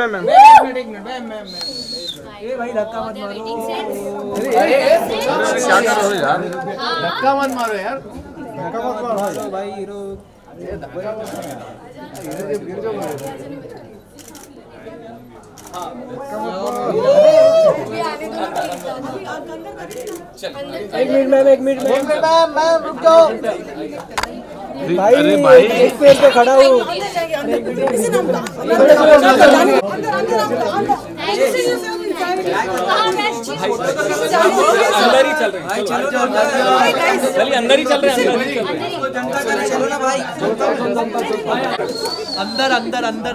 Ma'am ये भाई धक्का मत मारो। क्या कर रहे हो यार? धक्का मत मारो यार, धक्का मत मारो भाई। हीरो गिर जाओ। एक मिनट मैम रुक जाओ भाई। अरे भाई एक पेड़ पे खड़ा हूँ। अंदर ही चल रहे हैं, चलिए अंदर ही चल रहे हैं, चलो ना भाई, अंदर अंदर अंदर।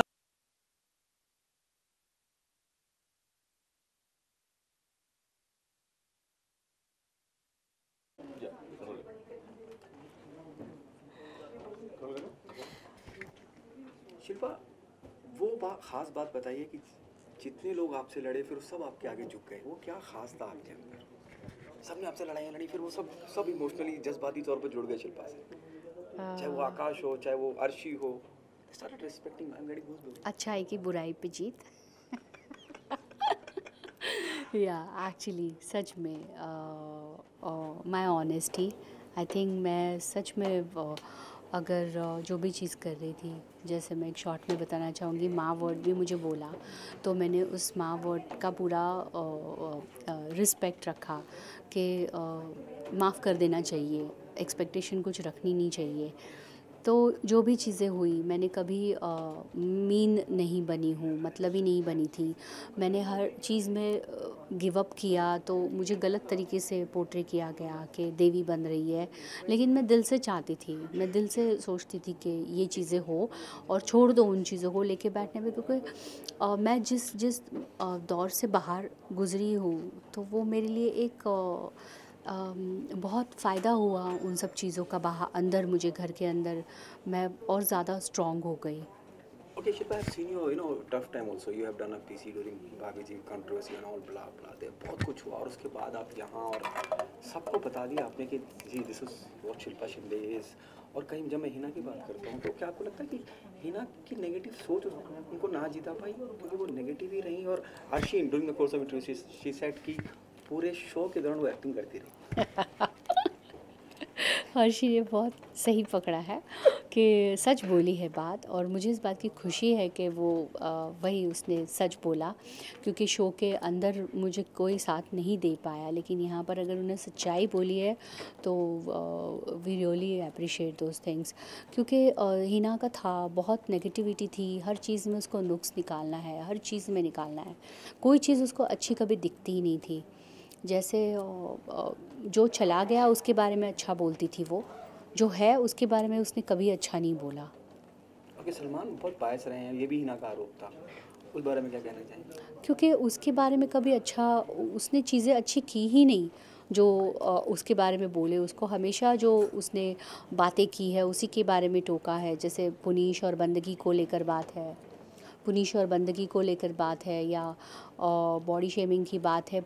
शिल्पा, वो खास बात बताइए कि जितने लोग आपसे लड़े फिर सब आपके आगे झुक गए, वो क्या खास था आपके अंदर? सबने आपसे लड़ाइयाँ लड़ी, फिर वो सब इमोशनली जज्बाती तौर पर जुड़ गए शिल्पा से, चाहे वो आकाश हो चाहे वो अर्शी हो। Started respecting. I am getting goosebumps. अच्छाई की बुराई पे जीत। या एक्चुअली सच में माय ऑनेस्टी, आई थिंक मैं सच में अगर जो भी चीज़ कर रही थी, जैसे मैं एक शॉर्ट में बताना चाहूँगी, माँ वर्ड भी मुझे बोला तो मैंने उस माँ वर्ड का पूरा रिस्पेक्ट रखा कि माफ़ कर देना चाहिए, एक्सपेक्टेशन कुछ रखनी नहीं चाहिए। तो जो भी चीज़ें हुई, मैंने कभी मीन नहीं बनी हूँ, मतलब ही नहीं बनी थी। मैंने हर चीज़ में गिव अप किया तो मुझे गलत तरीके से पोर्ट्रे किया गया कि देवी बन रही है, लेकिन मैं दिल से चाहती थी, मैं दिल से सोचती थी कि ये चीज़ें हो और छोड़ दो उन चीज़ों को लेके बैठने में, क्योंकि मैं जिस दौर से बाहर गुज़री हूँ तो वो मेरे लिए एक बहुत फ़ायदा हुआ उन सब चीज़ों का। बाहर अंदर मुझे घर के अंदर मैं और ज़्यादा स्ट्रॉन्ग हो गई। Okay, Shilpa, I have seen you, tough time also. You have done a PC during भाभी जी controversy and all blah blah. there बहुत कुछ हुआ और उसके बाद आप यहाँ और सबको बता दिया आपने कि जी this is what Shilpa Shinde is। और कहीं जब मैं हिना की बात करता हूँ तो क्या आपको लगता है कि हिना की नेगेटिव सोच उनको ना जीता पाई, क्योंकि वो नेगेटिव ही रही? और Arshi during the course of interview she said कि पूरे शो के दौरान वो एक्टिंग करती रही। हर्षी ने बहुत सही पकड़ा है कि सच बोली है बात, और मुझे इस बात की खुशी है कि वो वही उसने सच बोला, क्योंकि शो के अंदर मुझे कोई साथ नहीं दे पाया, लेकिन यहाँ पर अगर उन्हें सच्चाई बोली है तो we really appreciate those things. क्योंकि हिना का था बहुत नेगेटिविटी थी, हर चीज़ में उसको नुक्स निकालना है, हर चीज़ में निकालना है, कोई चीज़ उसको अच्छी कभी दिखती ही नहीं थी। जैसे जो चला गया उसके बारे में अच्छा बोलती थी, वो जो है उसके बारे में उसने कभी अच्छा नहीं बोला। ओके, सलमान बहुत बायस रहे हैं, ये भी हिना का आरोप था, उस बारे में क्या कहना चाहेंगे? क्योंकि उसके बारे में कभी अच्छा उसने चीज़ें अच्छी की ही नहीं जो उसके बारे में बोले। उसको हमेशा जो उसने बातें की है उसी के बारे में टोका है। जैसे पुनीश और बंदगी को लेकर बात है, पुनीश और बंदगी को लेकर बात है, या बॉडी शेमिंग की बात है,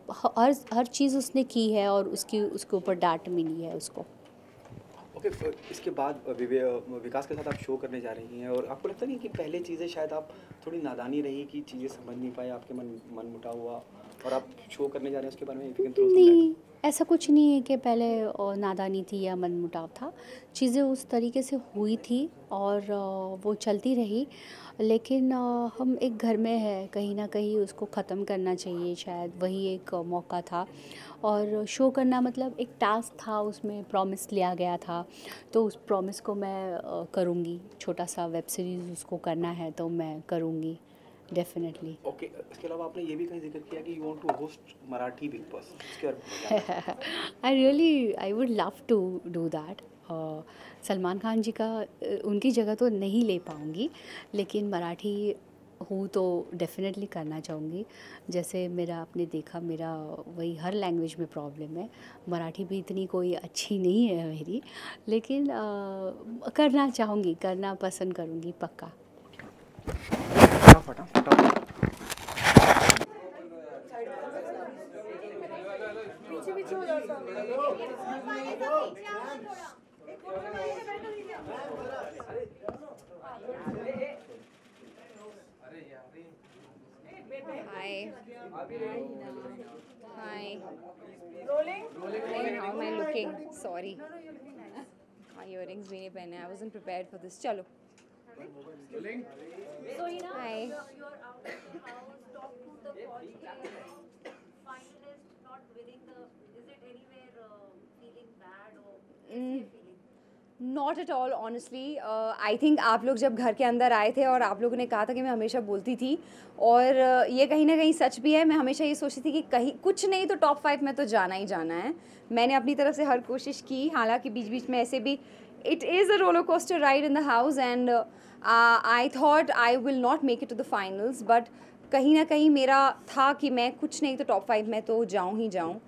हर चीज़ उसने की है और उसके ऊपर डांट मिली है उसको। ओके, इसके बाद विकास के साथ आप शो करने जा रही हैं, और आपको लगता नहीं कि पहले चीज़ें शायद आप थोड़ी नादानी रही कि चीज़ें समझ नहीं पाए, आपके मन मुटाव हुआ और आप शो करने जा रहे हैं उसके बारे में? नहीं, ऐसा कुछ नहीं है कि पहले नादानी थी या मन मुटाव था। चीज़ें उस तरीके से हुई थी और वो चलती रही, लेकिन हम एक घर में है, कहीं ना कहीं उसको ख़त्म करना चाहिए, शायद वही एक मौका था। और शो करना मतलब एक टास्क था, उसमें प्रॉमिस लिया गया था, तो उस प्रॉमिस को मैं करूँगी। छोटा सा वेब सीरीज़ उसको करना है तो मैं करूँगी डेफिनेटली। ओके, इसके अलावा आपने ये भी कहीं जिक्र किया कि you want to host Marathi Bigg Boss, इसके बारे में I would love to do that. Salman Khan ji का उनकी जगह तो नहीं ले पाऊँगी, लेकिन मराठी हूँ तो डेफिनेटली करना चाहूँगी। जैसे मेरा आपने देखा, मेरा वही हर लैंग्वेज में प्रॉब्लम है, मराठी भी इतनी कोई अच्छी नहीं है मेरी, लेकिन करना चाहूँगी, करना पसंद करूँगी पक्का। सॉरी हाँ इयरिंग्स भी नहीं पहने I wasn't prepared for this चलो हाय You're out of the house. Talk to the finalist not winning the. Is it anywhere feeling bad or feeling? Not at all honestly I think आप लोग जब घर के अंदर आए थे और आप लोगों ने कहा था कि मैं हमेशा बोलती थी और ये कहीं ना कहीं सच भी है। मैं हमेशा ये सोचती थी कि कहीं कुछ नहीं तो टॉप 5 में तो जाना ही जाना है। मैंने अपनी तरफ से हर कोशिश की, हालांकि बीच बीच में ऐसे भी it is a roller coaster ride in the house and I thought I will not make it to the finals, but कहीं ना कहीं मेरा था कि मैं कुछ नहीं तो टॉप 5 में तो जाऊँ ही जाऊँ।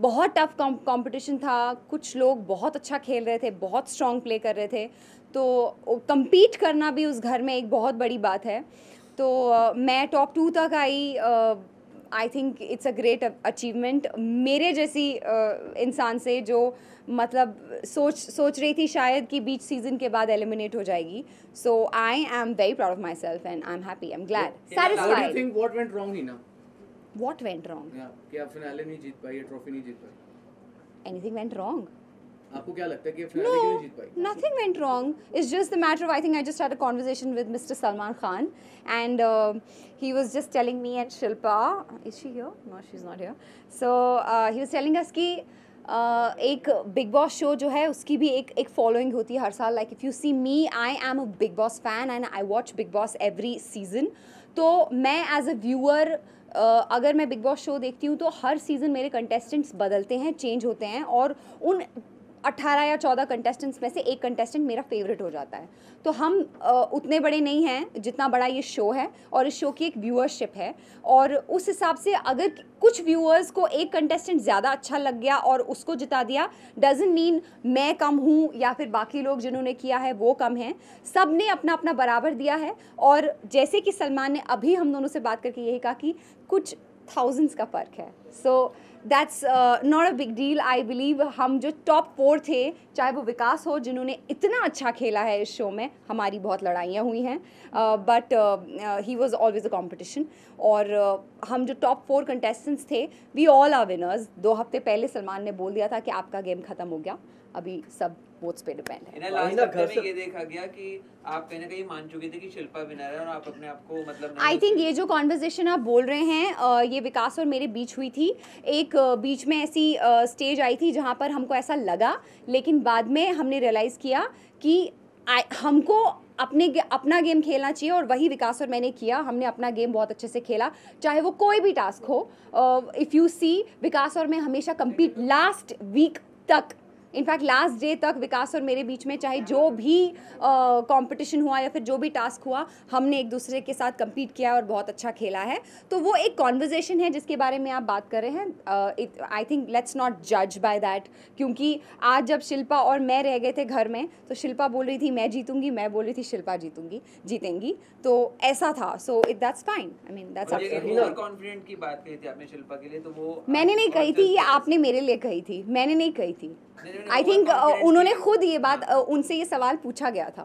बहुत टफ कंपटीशन था, कुछ लोग बहुत अच्छा खेल रहे थे, बहुत स्ट्रॉन्ग प्ले कर रहे थे, तो compete करना भी उस घर में एक बहुत बड़ी बात है। तो मैं टॉप 2 तक आई। I think it's a great achievement मेरे जैसी इंसान से जो मतलब सोच रही थी शायद कि बीच सीजन के बाद एलिमिनेट हो जाएगी। So I am very proud of myself and I am happy, I am glad, satisfied. What went wrong, Hina? What went wrong? कि आप फिनाले नहीं जीत पाई, ये ट्रॉफी नहीं जीत पाई। Anything went wrong? आपको क्या लगता है कि फिनाले क्यों नहीं जीत पाई? Nothing went wrong. It's just the matter of, I think I just had a conversation with Mr. Salman Khan and he was just telling me and Shilpa, is she here? No, she's not here. So he was telling us कि एक big boss show जो है उसकी भी एक following होती है हर साल। Like if you see me, I am a Bigg Boss fan and I watch Bigg Boss every season. तो मैं एज अ व्यूअर अगर मैं बिग बॉस शो देखती हूँ तो हर सीज़न मेरे कंटेस्टेंट्स बदलते हैं, चेंज होते हैं और उन 18 या 14 कंटेस्टेंट्स में से एक कंटेस्टेंट मेरा फेवरेट हो जाता है। तो हम उतने बड़े नहीं हैं जितना बड़ा ये शो है और इस शो की एक व्यूअरशिप है और उस हिसाब से अगर कुछ व्यूअर्स को एक कंटेस्टेंट ज़्यादा अच्छा लग गया और उसको जिता दिया, डजंट मीन मैं कम हूँ या फिर बाकी लोग जिन्होंने किया है वो कम हैं। सब ने अपना अपना बराबर दिया है और जैसे कि सलमान ने अभी हम दोनों से बात करके यही कहा कि कुछ थाउजेंड्स का फ़र्क है। So that's not a big deal. I believe हम जो टॉप 4 थे, चाहे वो विकास हो जिन्होंने इतना अच्छा खेला है इस शो में, हमारी बहुत लड़ाइयाँ हुई हैं but he was always a competition. और हम जो टॉप 4 कंटेस्टेंट्स थे, वी ऑल आर विनर्स। 2 हफ्ते पहले सलमान ने बोल दिया था कि आपका गेम ख़त्म हो गया, अभी सब वोट्स पे डिपेंड है। लास्ट हफ्ते में ये देखा गया कि आप कहीं ना कहीं मान चुके थे कि शिल्पा विनर है और आप अपने आप को मतलब आई थिंक ये जो कॉन्वर्जेशन आप बोल रहे हैं ये विकास और मेरे बीच हुई थी। एक बीच में ऐसी स्टेज आई थी जहाँ पर हमको ऐसा लगा, लेकिन बाद में हमने रियलाइज़ किया कि हमको अपना गेम खेलना चाहिए और वही विकास और मैंने किया। हमने अपना गेम बहुत अच्छे से खेला, चाहे वो कोई भी टास्क हो। इफ़ यू सी, विकास और मैं हमेशा कम्पीट लास्ट वीक तक, इनफैक्ट लास्ट डे तक विकास और मेरे बीच में चाहे जो भी कंपटीशन हुआ या फिर जो भी टास्क हुआ, हमने एक दूसरे के साथ compete किया और बहुत अच्छा खेला है। तो वो एक कॉन्वर्जेशन है जिसके बारे में आप बात कर रहे हैं। आई थिंक लेट्स नॉट जज बाय दैट, क्योंकि आज जब शिल्पा और मैं रह गए थे घर में तो शिल्पा बोल रही थी मैं जीतूंगी, मैं बोल रही थी शिल्पा जीतेंगी, तो ऐसा था। So it that's fine, I mean that's over confident की बात कही थी आपने शिल्पा के लिए, तो वो मैंने नहीं कही थी, ये आपने मेरे लिए कही थी, मैंने नहीं कही थी। आई थिंक उन्होंने खुद ये बात, उनसे ये सवाल पूछा गया था,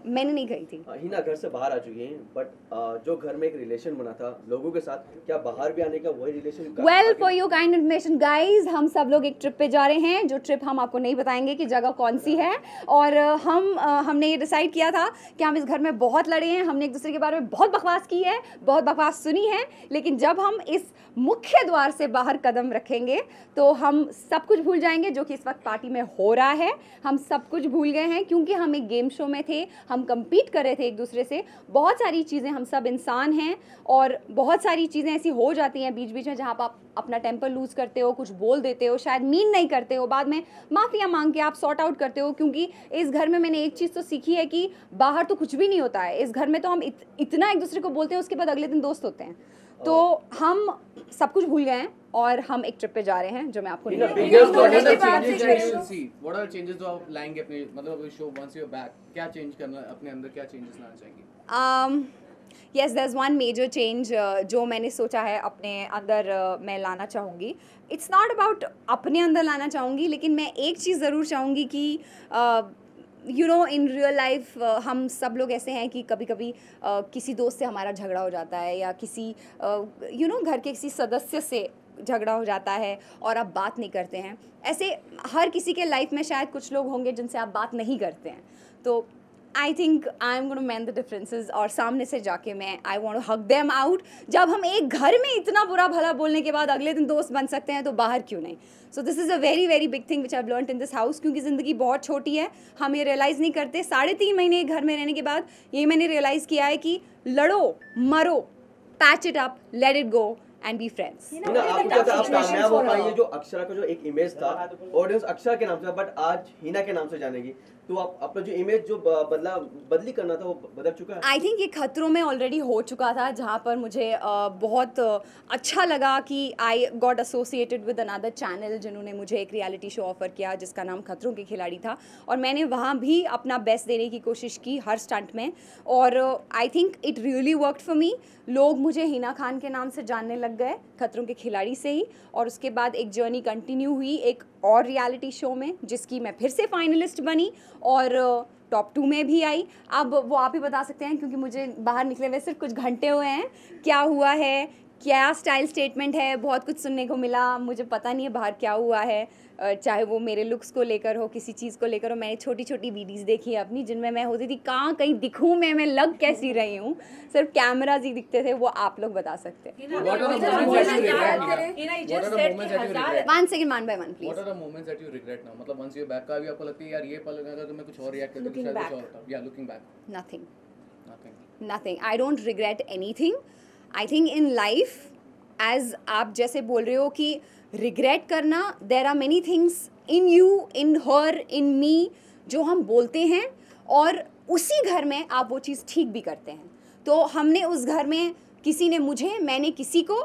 मैंने नहीं कही थी। हिना घर से बाहर आ चुकी हैं, बट जो घर में एक रिलेशन बना था लोगों के साथ, क्या बाहर भी आने का वही relation? Well, for your kind information guys, हम सब लोग एक ट्रिप पे जा रहे हैं, जो ट्रिप हम आपको नहीं बताएंगे कि जगह कौन सी है। और हमने ये डिसाइड किया था कि हम इस घर में बहुत लड़े हैं, हमने एक दूसरे के बारे में बहुत बकवास की है, बहुत बकवास सुनी है, लेकिन जब हम इस मुख्य द्वार से बाहर कदम रखेंगे तो हम सब कुछ भूल जाएंगे जो कि इस वक्त पार्टी में हो रहा है। हम सब कुछ भूल गए हैं क्योंकि हम एक गेम शो में थे, हम compete कर रहे थे एक दूसरे से। बहुत सारी चीज़ें, हम सब इंसान हैं और बहुत सारी चीज़ें ऐसी हो जाती हैं बीच बीच में जहाँ पर आप अपना टेम्पर लूज़ करते हो, कुछ बोल देते हो, शायद मीन नहीं करते हो, बाद में माफ़िया मांग के आप सॉर्ट आउट करते हो। क्योंकि इस घर में मैंने एक चीज़ तो सीखी है कि बाहर तो कुछ भी नहीं होता है, इस घर में तो हम इतना एक दूसरे को बोलते हैं, उसके बाद अगले दिन दोस्त होते हैं। तो हम सब कुछ भूल गए हैं और हम एक ट्रिप पे जा रहे हैं जो मैं आपको What are the changes जो आप लाएंगे अपने, मतलब शो once you're back, क्या चेंज करना अपने अंदर, क्या चेंजेस लाना चाहेंगे? Yes, there is one major change जो मैंने सोचा है अपने अंदर मैं लाना चाहूँगी। इट्स नॉट अबाउट अपने अंदर लाना चाहूँगी, लेकिन मैं एक चीज़ ज़रूर चाहूँगी कि you know in real life हम सब लोग ऐसे हैं कि कभी कभी किसी दोस्त से हमारा झगड़ा हो जाता है या किसी घर के किसी सदस्य से झगड़ा हो जाता है और आप बात नहीं करते हैं। ऐसे हर किसी के लाइफ में शायद कुछ लोग होंगे जिनसे आप बात नहीं करते हैं, तो I think I am gonna mend the differences, और सामने से जाके मैं I want to hug them out. जब हम एक घर में इतना बुरा भला बोलने के बाद अगले दिन दोस्त बन सकते हैं तो बाहर क्यों नहीं। So this is a very very big thing which I have learned in this house, क्योंकि ज़िंदगी बहुत छोटी है, हम ये रियलाइज़ नहीं करते। 3.5 महीने घर में रहने के बाद ये मैंने रियलाइज़ किया है कि लड़ो मरो, patch it up, let it go and be friends. आपको क्या था, आप कामयाब हो पाएंगे? जो अक्षरा का जो एक इमेज था, ऑडियंस अक्षरा के नाम से, बट आज हिना के नाम से जानेगी, तो आप अपना जो इमेज जो बदली करना था वो बदल चुका है? आई थिंक ये खतरों में ऑलरेडी हो चुका था, जहाँ पर मुझे बहुत अच्छा लगा कि I got associated with another channel जिन्होंने मुझे एक रियलिटी शो ऑफर किया जिसका नाम खतरों के खिलाड़ी था, और मैंने वहाँ भी अपना बेस्ट देने की कोशिश की हर स्टंट में, और I think it really worked for me. लोग मुझे हिना खान के नाम से जानने लग गए खतरों के खिलाड़ी से ही, और उसके बाद एक जर्नी कंटिन्यू हुई एक और रियलिटी शो में जिसकी मैं फिर से फाइनलिस्ट बनी और टॉप 2 में भी आई। अब वो आप ही बता सकते हैं, क्योंकि मुझे बाहर निकले हुए सिर्फ कुछ घंटे हुए हैं, क्या हुआ है, क्या स्टाइल स्टेटमेंट है, बहुत कुछ सुनने को मिला, मुझे पता नहीं है बाहर क्या हुआ है, चाहे वो मेरे लुक्स को लेकर हो, किसी चीज़ को लेकर हो। मैंने छोटी छोटी वीडियोज़ देखी है अपनी जिनमें मैं होती थी कहाँ कहीं दिखूँ मैं लग कैसी रही हूँ, सिर्फ कैमराज ही दिखते थे, वो आप लोग बता सकते हैं। 1 second, मान by one please. What are the moments that you regret now? मतलब once you're back का भी आपको लगता है यार ये पल अगर तो मैं कुछ और रिएक्ट करता तो शायद कुछ और होता। Yeah, looking back. Nothing. I don't regret anything. I think in life, as आप जैसे बोल रहे हो कि regret करना, there are many things in you, in her, in me जो हम बोलते हैं और उसी घर में आप वो चीज़ ठीक भी करते हैं। तो हमने उस घर में किसी ने मुझे, मैंने किसी को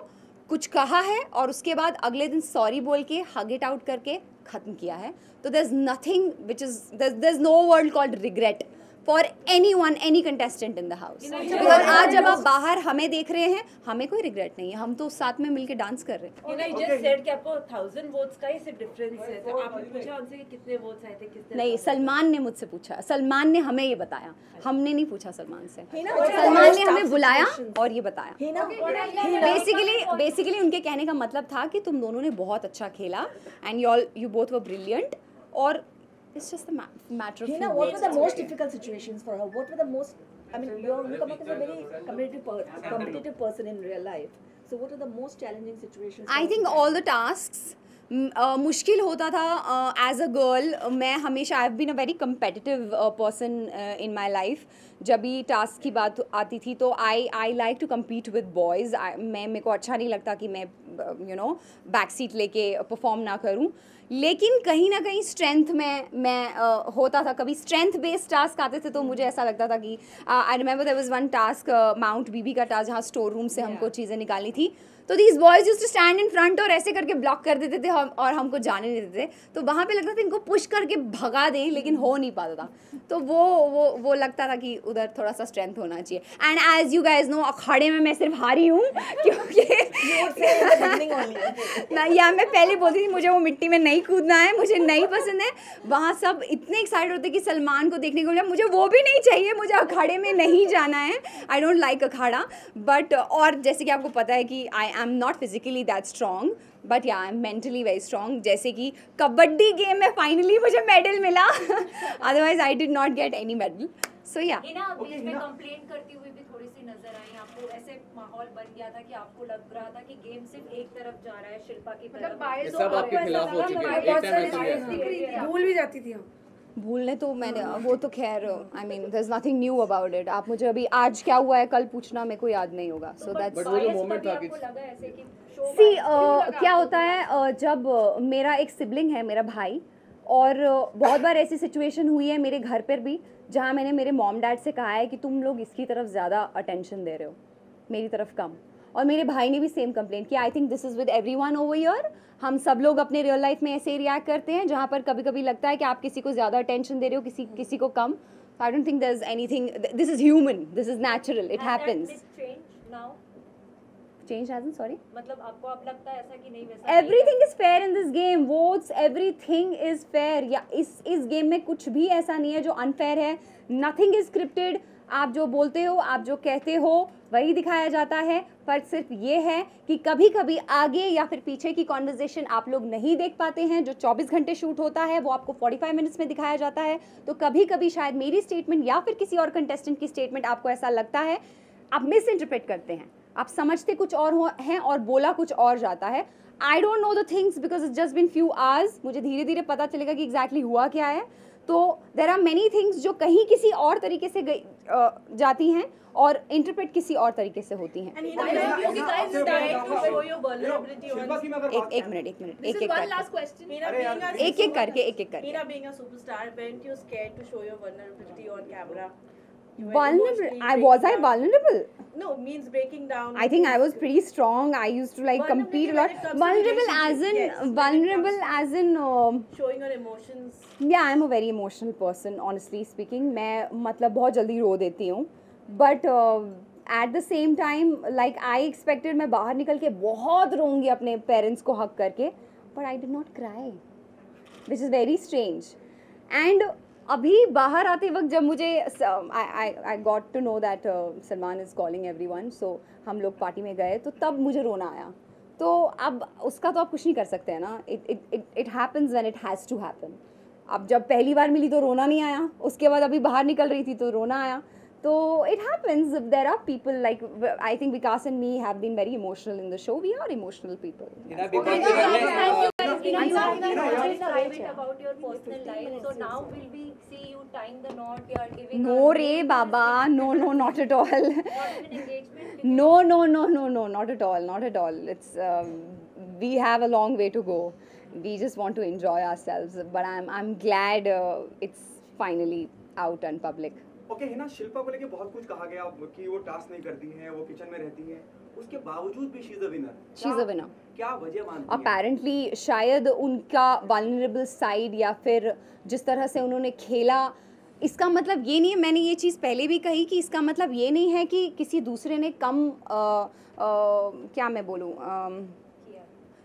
कुछ कहा है और उसके बाद अगले दिन सॉरी बोल के हग इट आउट करके ख़त्म किया है। तो there's nothing which is there's no word called regret for anyone, any contestant in the house. Because आज जब आप बाहर हमें देख रहे हैं, हमें कोई रिग्रेट नहीं है, हम तो साथ में मिलके डांस कर रहे हैं। You just said कि आपको 1000 वोट्स का ही सिर्फ डिफरेंस है, तो आपने पूछा उनसे कि कितने वोट्स आए थे, किसने? नहीं, सलमान ने मुझसे पूछा, सलमान ने हमें ये बताया, हमने नहीं पूछा सलमान से। सलमान ने हमें बुलाया और ये बताया। बेसिकली उनके कहने का मतलब था कि तुम दोनों ने बहुत अच्छा खेला and you both were brilliant, और it's just a matter of Hina, what were the most difficult situations for her? What were the most, I mean, you come up as a very competitive person in real life. So what are the most challenging situations? I think all the tasks मुश्किल होता था as a girl. मैं हमेशा I have been a very competitive person in my life. जब भी task की बात आती थी तो I like to compete with boys. मेरे को अच्छा नहीं लगता कि मैं बैक सीट लेके परफॉर्म ना करूं, लेकिन कहीं ना कहीं स्ट्रेंथ में मैं होता था। कभी स्ट्रेंथ बेस्ड टास्क आते थे तो मुझे ऐसा लगता था कि I remember there was one task, mount BB का टास्क, जहाँ स्टोर रूम से हमको चीज़ें निकालनी थी। तो these boys used to stand in front और ऐसे करके ब्लॉक कर देते थे और हमको जाने नहीं देते थे। तो वहाँ पे लगता था इनको पुश करके भगा दें, लेकिन हो नहीं पाता था। तो वो लगता था कि उधर थोड़ा सा स्ट्रेंथ होना चाहिए। And as you guys know, अखाड़े में मैं सिर्फ हारी हूँ क्योंकि मैं पहले बोलती थी मुझे वो मिट्टी में नहीं कूदना है, मुझे नहीं पसंद है। वहाँ सब इतने एक्साइटेड होते कि सलमान को देखने को मिला, मुझे वो भी नहीं चाहिए, मुझे अखाड़े में नहीं जाना है। I don't like akhada. But और जैसे कि आपको पता है कि I am not physically that strong, but yeah I am mentally very strong. जैसे कि कबड्डी गेम में फाइनली मुझे मेडल मिला, otherwise I did not get any medal. So yeah बीच में कंप्लेंट करती हुई भी थोड़ी सी नजर आई। आपको ऐसे माहौल बन गया था कि आपको लग रहा था कि गेम सिर्फ एक तरफ जा रहा है, शिल्पा की तरफ। सब आपके खिलाफ हो चुके हैं, एक टाइम ऐसे भूल भी जाती थी। भूलने तो मैंने वो तो खैर I mean there is nothing new about it. आप मुझे अभी आज क्या हुआ है कल पूछना, मेरे को याद नहीं होगा। सो दैट्स बट वो जो मोमेंट था कि सी क्या होता है, जब मेरा एक सिबलिंग है, मेरा भाई, और बहुत बार ऐसी सिचुएशन हुई है मेरे घर पर भी जहाँ मैंने मेरे मॉम डैड से कहा है कि तुम लोग इसकी तरफ ज़्यादा अटेंशन दे रहे हो, मेरी तरफ कम। और मेरे भाई ने भी सेम कंप्लेंट किया। I think this is with everyone over here. हम सब लोग अपने रियल लाइफ में ऐसे ही रिएक्ट करते हैं जहाँ पर कभी कभी लगता है कि आप किसी को ज़्यादा अटेंशन दे रहे हो, किसी को कम। I don't think there is anything, this is human, this is natural, it happens. Change hasn't, sorry, मतलब आपको अब लगता है ऐसा कि नहीं वैसा? Everything is fair in this game, votes, everything is fair. या इस गेम में कुछ भी ऐसा नहीं है जो अनफेयर है। Nothing is scripted. आप जो बोलते हो, आप जो कहते हो वही दिखाया जाता है। फ़र्क सिर्फ ये है कि कभी कभी आगे या फिर पीछे की कॉन्वर्जेसन आप लोग नहीं देख पाते हैं। जो 24 घंटे शूट होता है वो आपको 45 मिनट्स में दिखाया जाता है। तो कभी कभी शायद मेरी स्टेटमेंट या फिर किसी और कंटेस्टेंट की स्टेटमेंट आपको ऐसा लगता है, आप मिस इंटरप्रेट करते हैं, आप समझते कुछ और हैं और बोला कुछ और जाता है। I don't know the things because it's just been few hours. मुझे धीरे धीरे पता चलेगा कि एग्जैक्टली हुआ क्या है। तो देर आर मैनी थिंग्स जो कहीं किसी और तरीके से जाती हैं और इंटरप्रेट किसी और तरीके से होती हैं। एक मिनट एक एक करके Meena being a superstar, weren't you scared to show your vulnerability on camera? Vulnerable? Was I vulnerable? No, means breaking down. I think I was pretty strong. I used to like compete a lot. Vulnerable as in showing your emotions. Yeah, I'm a very emotional person, honestly speaking. मैं मतलब बहुत जल्दी रो देती हूँ. But at the same time, like I expected मैं बाहर निकल के बहुत रोऊंगी अपने parents को हक करके. But I did not cry, which is very strange. And अभी बाहर आते वक्त जब मुझे I got to know that Salman is calling everyone, so हम लोग पार्टी में गए तो तब मुझे रोना आया. तो अब उसका तो आप कुछ नहीं कर सकते हैं ना. It happens when it has to happen. अब जब पहली बार मिली तो रोना नहीं आया, उसके बाद अभी बाहर निकल रही थी तो रोना आया. तो it happens. There are people like I think Vikas and me have been very emotional in the show. We are emotional people. Private about your personal life, so now will we see you tying the knot? You are giving. No, Ray Baba. No, not at all. Engagement. No, not at all. It's we have a long way to go. We just want to enjoy ourselves. But I'm glad it's finally out and public. Okay Hina, Shilpa को लेके बहुत कुछ कहा गया कि वो task नहीं करती हैं, वो किचन में रहती हैं, उसके बावजूद भी शी इज अ विनर. क्या वजह मानती हैं? अपेरेंटली शायद उनका वल्नरेबल साइड या फिर जिस तरह से उन्होंने खेला, इसका मतलब ये नहीं है, मैंने ये चीज़ पहले भी कही कि इसका मतलब ये नहीं है कि किसी दूसरे ने कम क्या मैं बोलूँ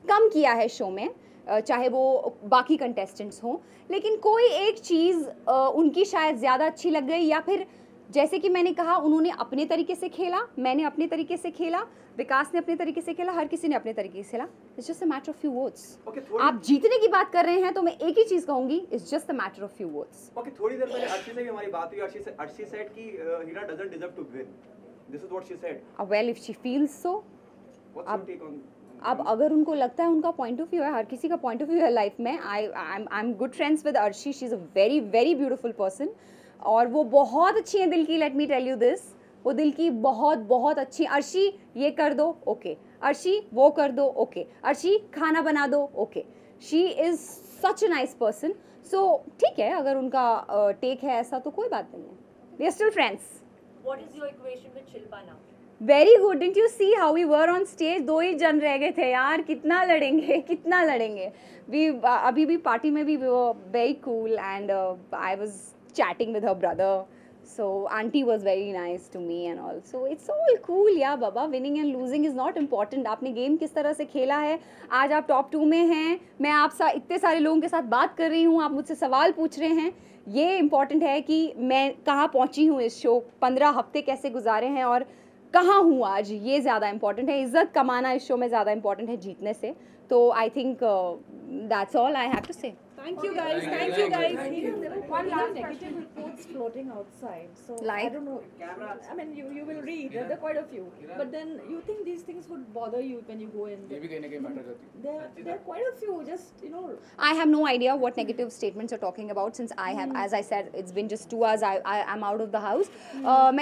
कम किया है शो में, चाहे वो बाकी कंटेस्टेंट्स हों, लेकिन कोई एक चीज़ उनकी शायद ज़्यादा अच्छी लग गई, या फिर जैसे कि मैंने कहा उन्होंने अपने तरीके से खेला, मैंने अपने तरीके से खेला, विकास ने अपने तरीके से खेला, हर किसी ने अपने तरीके से खेला. It's just a matter of few votes. आप जीतने की बात कर रहे हैं तो मैं एक ही चीज़ कहूँगी, it's just a matter of few votes. Okay, थोड़ी देर पहले अर्शी से भी हमारी बात हुई. अर्शी सेड कि Hina doesn't deserve to win. This is what she said. Well, if she feels so. अब अगर उनको लगता है, उनका पॉइंट ऑफ व्यू है, हर किसी का पॉइंट ऑफ व्यू है लाइफ में. I am good friends with Arshi. She is a very very beautiful person और वो बहुत अच्छी है दिल की. Let me tell you this, वो दिल की बहुत अच्छी. अर्शी ये कर दो, ओके. अर्शी वो कर दो, ओके. अर्शी खाना बना दो, okay. She is such a nice person. So ठीक है, अगर उनका टेक है ऐसा तो कोई बात नहीं है. We are still friends. What is your equation with Shilpa now? Very good. Didn't you see how we were on stage? 2 ही जन रह गए थे यार. कितना लड़ेंगे. वी अभी भी पार्टी में भी very cool and I was chatting with her brother, so auntie was very nice to me and all, so it's all cool. Yeah baba, winning and losing is not important. आपने game किस तरह से खेला है. आज आप top 2 में हैं, मैं इतने सारे लोगों के साथ बात कर रही हूँ, आप मुझसे सवाल पूछ रहे हैं. ये इम्पॉर्टेंट है कि मैं कहाँ पहुँची हूँ इस शो, 15 हफ्ते कैसे गुजारे हैं और कहाँ हूँ आज, ये ज़्यादा इम्पॉर्टेंट है. इज़्ज़त कमाना इस शो में ज़्यादा इम्पॉर्टेंट है जीतने से. तो I think that's all I have to say. Thank you guys. One last negative reports floating outside. So like? I don't know. I mean, you will read. There are quite a few. But then you think these things would bother you when you go in. ये भी कहीं ना कहीं matter करती है. There are quite a few. Just I have no idea what negative statements you're talking about since I have, as I said, it's been just 2 hours. I'm out of the house.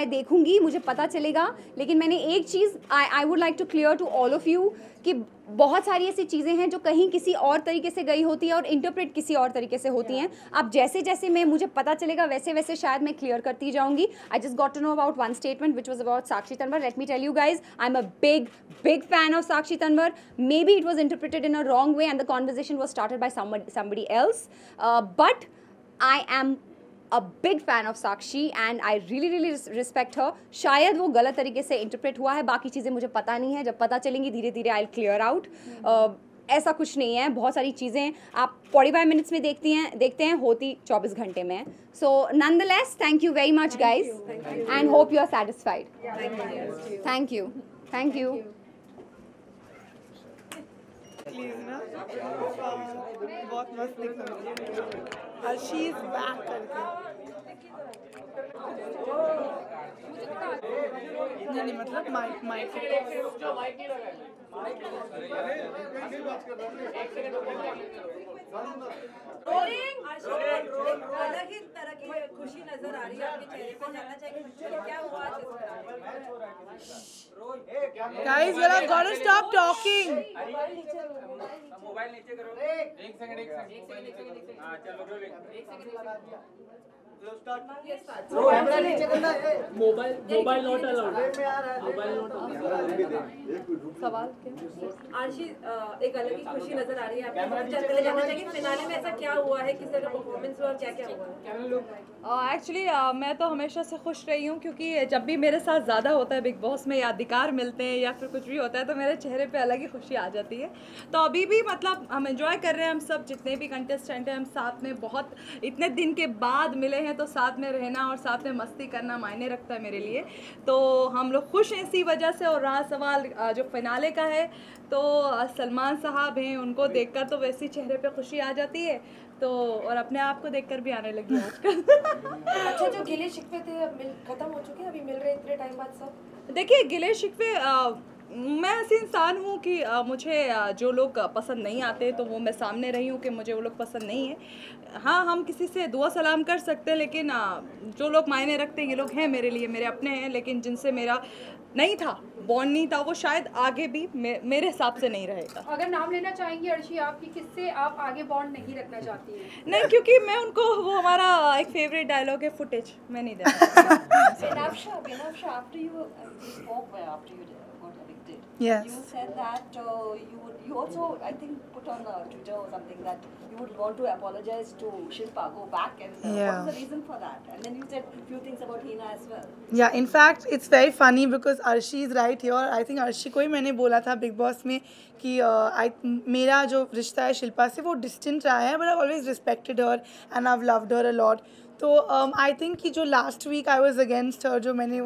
मैं देखूंगी, मुझे पता चलेगा. लेकिन मैंने एक चीज़ I would like to clear to all of you कि बहुत सारी ऐसी चीज़ें हैं जो कहीं किसी और तरीके से गई होती है और इंटरप्रेट किसी और तरीके से होती हैं. अब जैसे जैसे मुझे पता चलेगा वैसे वैसे शायद मैं क्लियर करती जाऊंगी. I just got to know about one statement which was about Sakshi Tanwar. Let me tell you guys, I am a big fan of Sakshi Tanwar. May be it was interpreted in a wrong way and the conversation was started by somebody else. But I am a big fan of Sakshi and I really respect her. शायद वो गलत तरीके से interpret हुआ है, बाकी चीज़ें मुझे पता नहीं है. जब पता चलेंगी धीरे धीरे I'll clear out. ऐसा कुछ नहीं है, बहुत सारी चीज़ें आप 45 मिनट्स में देखते हैं होती 24 घंटे में. सो nonetheless, thank you very much guys and hope you are satisfied. Thank you. Thank you. Please ना बहुत मस्त लिखा शी इज बैक करके नहीं मतलब माइक अलग ही तरह की खुशी नजर आ रही है आपके चेहरे पर. जानना चाहिए क्या हुआ आज. Guys, you have got to stop talking. Mobile नीचे करो. एक सेकंड. हां चलो रोलिंग. Mobile not allowed. सवाल आरशी एक अलग ही खुशी नजर आ रही है आपको. पहले जानना चाहिए फिनाले में ऐसा क्या हुआ है, किस तरह का परफॉर्मेंस हुआ और क्या क्या हुआ. एक्चुअली मैं तो हमेशा से खुश रही हूँ क्योंकि जब भी मेरे साथ ज़्यादा होता है बिग बॉस में या अधिकार मिलते हैं या फिर कुछ भी होता है तो मेरे चेहरे पे अलग ही खुशी आ जाती है. तो अभी भी मतलब हम एंजॉय कर रहे हैं, हम सब जितने भी कंटेस्टेंट हैं हम साथ में बहुत इतने दिन के बाद मिले हैं तो साथ में रहना और साथ में मस्ती करना मायने रखता है मेरे लिए. तो हम लोग खुश हैं इसी वजह से. और रहा सवाल जो फिनाले का है तो सलमान साहब हैं, उनको देखकर तो वैसी चेहरे पे खुशी आ जाती है तो और अपने आप को देखकर भी आने लगी आजकल. अच्छा जो गिले शिकवे थे खत्म हो चुके हैं, अभी मिल रहे इतने टाइम बाद सब. देखिए गिले शिकवे मैं ऐसी इंसान हूँ कि मुझे जो लोग पसंद नहीं आते तो वो मैं सामने रही हूँ कि मुझे वो लोग पसंद नहीं है. हाँ हम किसी से दुआ सलाम कर सकते हैं लेकिन जो लोग मायने रखते हैं ये लोग हैं मेरे लिए, मेरे अपने हैं. लेकिन जिनसे मेरा नहीं था, बॉन्ड नहीं था, वो शायद आगे भी मेरे हिसाब से नहीं रहेगा. अगर नाम लेना चाहेंगी अर्शी आप कि किससे आप आगे बॉन्ड नहीं रखना चाहती हैं? नहीं क्योंकि मैं उनको वो हमारा एक फेवरेट डायलॉग है फुटेज मैं नहीं देना. Yes. You said that you also I think put on Twitter or something that you would want to apologize to Shilpa, go back and Yeah. what was the reason for that? And then you said a few things about Hina as well. Yeah, in fact it's very funny because Arshi is right here. I think Arshi को ही मैंने बोला था big boss में कि मेरा जो रिश्ता है शिल्पा से वो डिस्टेंट रहा है, but I've always respected her and I've loved her a lot. तो आई थिंक कि जो last week I was against her, जो मैंने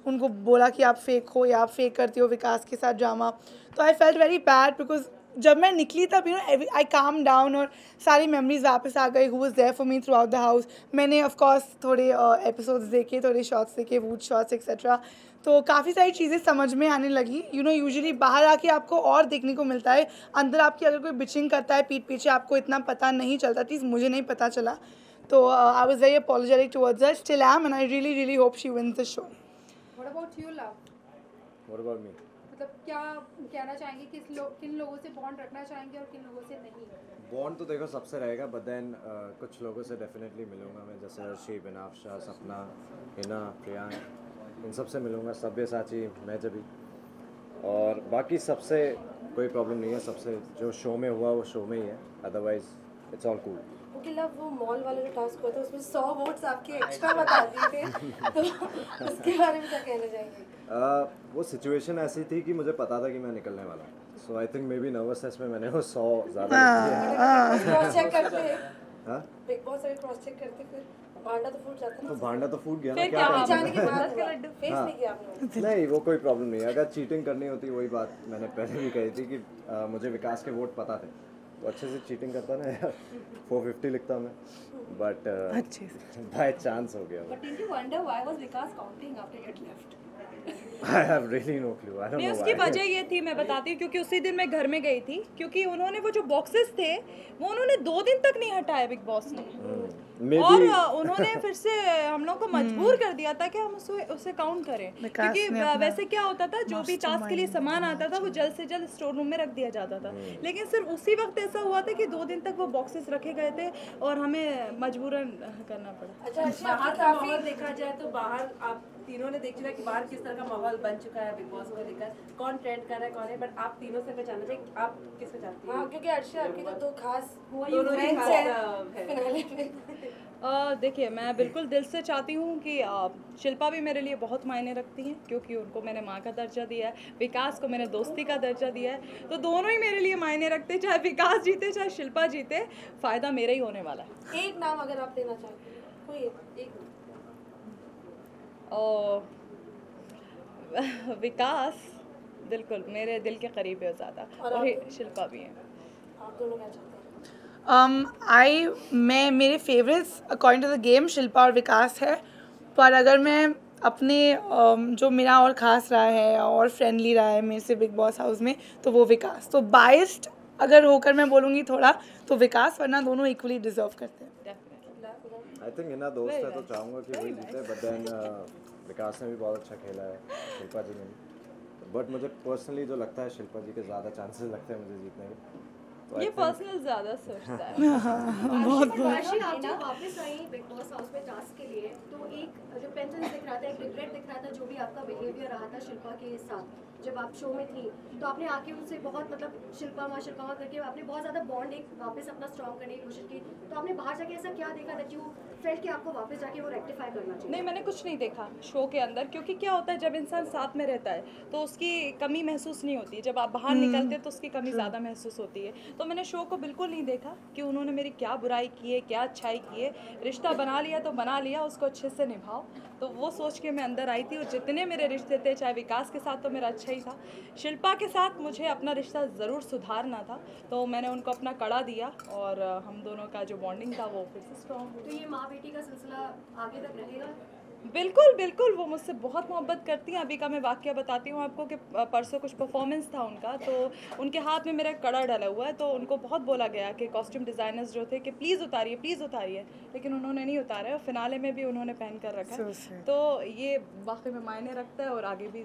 उनको बोला कि आप फेक हो या आप फेक करती हो विकास के साथ ड्रामा, तो I felt very bad because जब मैं निकली तब आई काम डाउन और सारी मेमोरीज वापस आ गई. Who was there for me throughout the house. मैंने ऑफ कोर्स थोड़े एपिसोड्स देखे, थोड़े शॉट्स देखे, वूड शॉट्स एक्सेट्रा, तो काफ़ी सारी चीज़ें समझ में आने लगी. यूजुअली बाहर आके आपको और देखने को मिलता है, अंदर आपकी अगर कोई बिचिंग करता है पीठ पीछे आपको इतना पता नहीं चलता. एटलीस्ट मुझे नहीं पता चला. तो I was very apologetic towards her, still am, and I really really hope she wins the show. What about you love? What about me? मतलब क्या कहना चाहेंगे, किन लोगों से बॉन्ड रखना चाहेंगे और किन लोगों से नहीं? बॉन्ड तो देखो सबसे रहेगा, बट देन कुछ लोगों से डेफिनेटली मिलूंगा मैं, जैसे अर्शी, बिनाफ्शा, सपना, हिना, प्रियांक, इन सब से मिलूंगा. सब्यसाची, मैं जब भी, और बाकी सबसे कोई प्रॉब्लम नहीं है. सबसे जो शो में हुआ वो शो में ही है, otherwise it's all cool. Okay love, वो मॉल वाला जो टास्क हुआ था उसमें 100 वोट्स आपके एक्स्ट्रा बता दिए थे तो उसके बारे में क्या कहना चाहेंगे? वो सिचुएशन ऐसी थी कि मुझे पता था कि मैं निकलने वाला, so I think maybe nervousness में मैंने वो 100 ज़्यादा क्रॉस चेक करते हैं. हाँ बिग बॉस अभी क्रॉस चेक करते फिर भांडा तो फूट जाता है. तो भांडा तो फूट गया ना, क्या जाने के बाद फेस नहीं किया आपने? नहीं वो कोई प्रॉब्लम नहीं है. अगर चीटिंग करनी होती, वही बात मैंने पहले भी कही थी कि मुझे विकास के वोट पता थे तो अच्छे से चीटिंग करता ना यार. 450 लिखता मैं, बट बाय चांस हो गया. But did you wonder why was Vikas counting after you had left? I have really no clue. I don't know उसकी why. वजह ये थी, मैं बताती हूँ, क्योंकि उसी दिन मैं घर में गई थी, क्योंकि उन्होंने वो जो बॉक्सेस थे वो उन्होंने 2 दिन तक नहीं हटाए बिग बॉस ने. और उन्होंने फिर से हम लोग को मजबूर कर दिया था कि हम उसे काउंट करें, क्योंकि वैसे क्या होता था, जो भी टास्क के लिए सामान आता था वो जल्द से जल्द स्टोर रूम में रख दिया जाता था. लेकिन सिर्फ उसी वक्त ऐसा हुआ था कि 2 दिन तक वो बॉक्सेस रखे गए थे और हमें मजबूरन करना पड़ा. अच्छा बाहर का माहौल देखा जाए तो बाहर आप तीनों ने देख लिया कि बाहर किस तरह का माहौल बन चुका है बिग बॉस को लेकर, कौन ट्रेंड कर रहा है कौन है, बट आप तीनों से मैं जानना चाहिए आप किसको चाहती हैं? हाँ क्योंकि अर्शी आपकी तो 2 खास दोनों ही फ्रेंड्स हैं फिनाले में. देखिए, मैं बिल्कुल दिल से चाहती हूँ कि शिल्पा भी मेरे लिए बहुत मायने रखती हैं, क्योंकि उनको मैंने माँ का दर्जा दिया है, विकास को मैंने दोस्ती का दर्जा दिया है, तो दोनों ही मेरे लिए मायने रखते हैं। चाहे विकास जीते चाहे शिल्पा जीते, फ़ायदा मेरा ही होने वाला है। एक नाम अगर आप देना चाहते हैं, कोई एक विकास बिल्कुल मेरे दिल के करीब है ज़्यादा, और शिल्पा भी है। आप दोनों क्या चाहते हैं? मेरे favourites according to the game Shilpa और विकास है, पर अगर मैं अपने जो मेरा और ख़ास रहा है और फ्रेंडली रहा है मेरे से बिग बॉस हाउस में, तो वो विकास। तो बाइस्ड अगर होकर मैं बोलूँगी थोड़ा, तो विकास, वरना दोनों इक्वली डिजर्व करते हैं। आई थिंक इना दोस्त है तो चाहूँगा कि वही जीते, बट देन विकास ने भी बहुत अच्छा खेला है, शिल्पा जी ने भी, बट मुझे पर्सनली जो लगता है शिल्पा जी के ज़्यादा चांसेस लगते हैं मुझे जीतने के। तो ये पर्सनल ज़्यादा सोचता है। बहुत आप जब वापस आई बिग बॉस हाउस में टास्क के लिए, तो एक रिपेंटेंस दिख रहा था, एक रिग्रेट दिख रहा था जो भी आपका बिहेवियर रहा था शिल्पा के साथ जब आप शो में थी, तो आपने आके उनसे बहुत मतलब शिल्पा माँ करके आपने बहुत ज़्यादा बॉन्ड एक वापस अपना स्ट्रॉन्ग करने की कोशिश की, तो आपने बाहर जाके ऐसा क्या देखा दैट यू फेल्ट कि आपको वापस जाके वो रेक्टिफाई करना चाहिए? नहीं, मैंने कुछ नहीं देखा शो के अंदर, क्योंकि क्या होता है जब इंसान साथ में रहता है तो उसकी कमी महसूस नहीं होती है, जब आप बाहर निकलते हैं तो उसकी कमी ज़्यादा महसूस होती है। तो मैंने शो को बिल्कुल नहीं देखा कि उन्होंने मेरी क्या बुराई की है, क्या अच्छाई की है। रिश्ता बना लिया तो बना लिया, उसको अच्छे से निभाओ, तो वो सोच के मैं अंदर आई थी। और जितने मेरे रिश्ते थे, चाहे विकास के साथ तो मेरा अच्छा ही था, शिल्पा के साथ मुझे अपना रिश्ता ज़रूर सुधारना था, तो मैंने उनको अपना कड़ा दिया और हम दोनों का जो बॉन्डिंग था वो फिर से स्ट्रॉन्ग। तो ये माँ बेटी का सिलसिला आगे तक रहेगा? बिल्कुल बिल्कुल, वो मुझसे बहुत मोहब्बत करती हैं। अभी का मैं वाक़या बताती हूँ आपको कि परसों कुछ परफॉर्मेंस था उनका, तो उनके हाथ में मेरा कड़ा डला हुआ है, तो उनको बहुत बोला गया कि कॉस्ट्यूम डिज़ाइनर्स जो थे कि प्लीज़ उतारिए, लेकिन उन्होंने नहीं उतारा है, और फिनाले में भी उन्होंने पहन कर रखा है। तो ये वाकई में मायने रखता है और आगे भी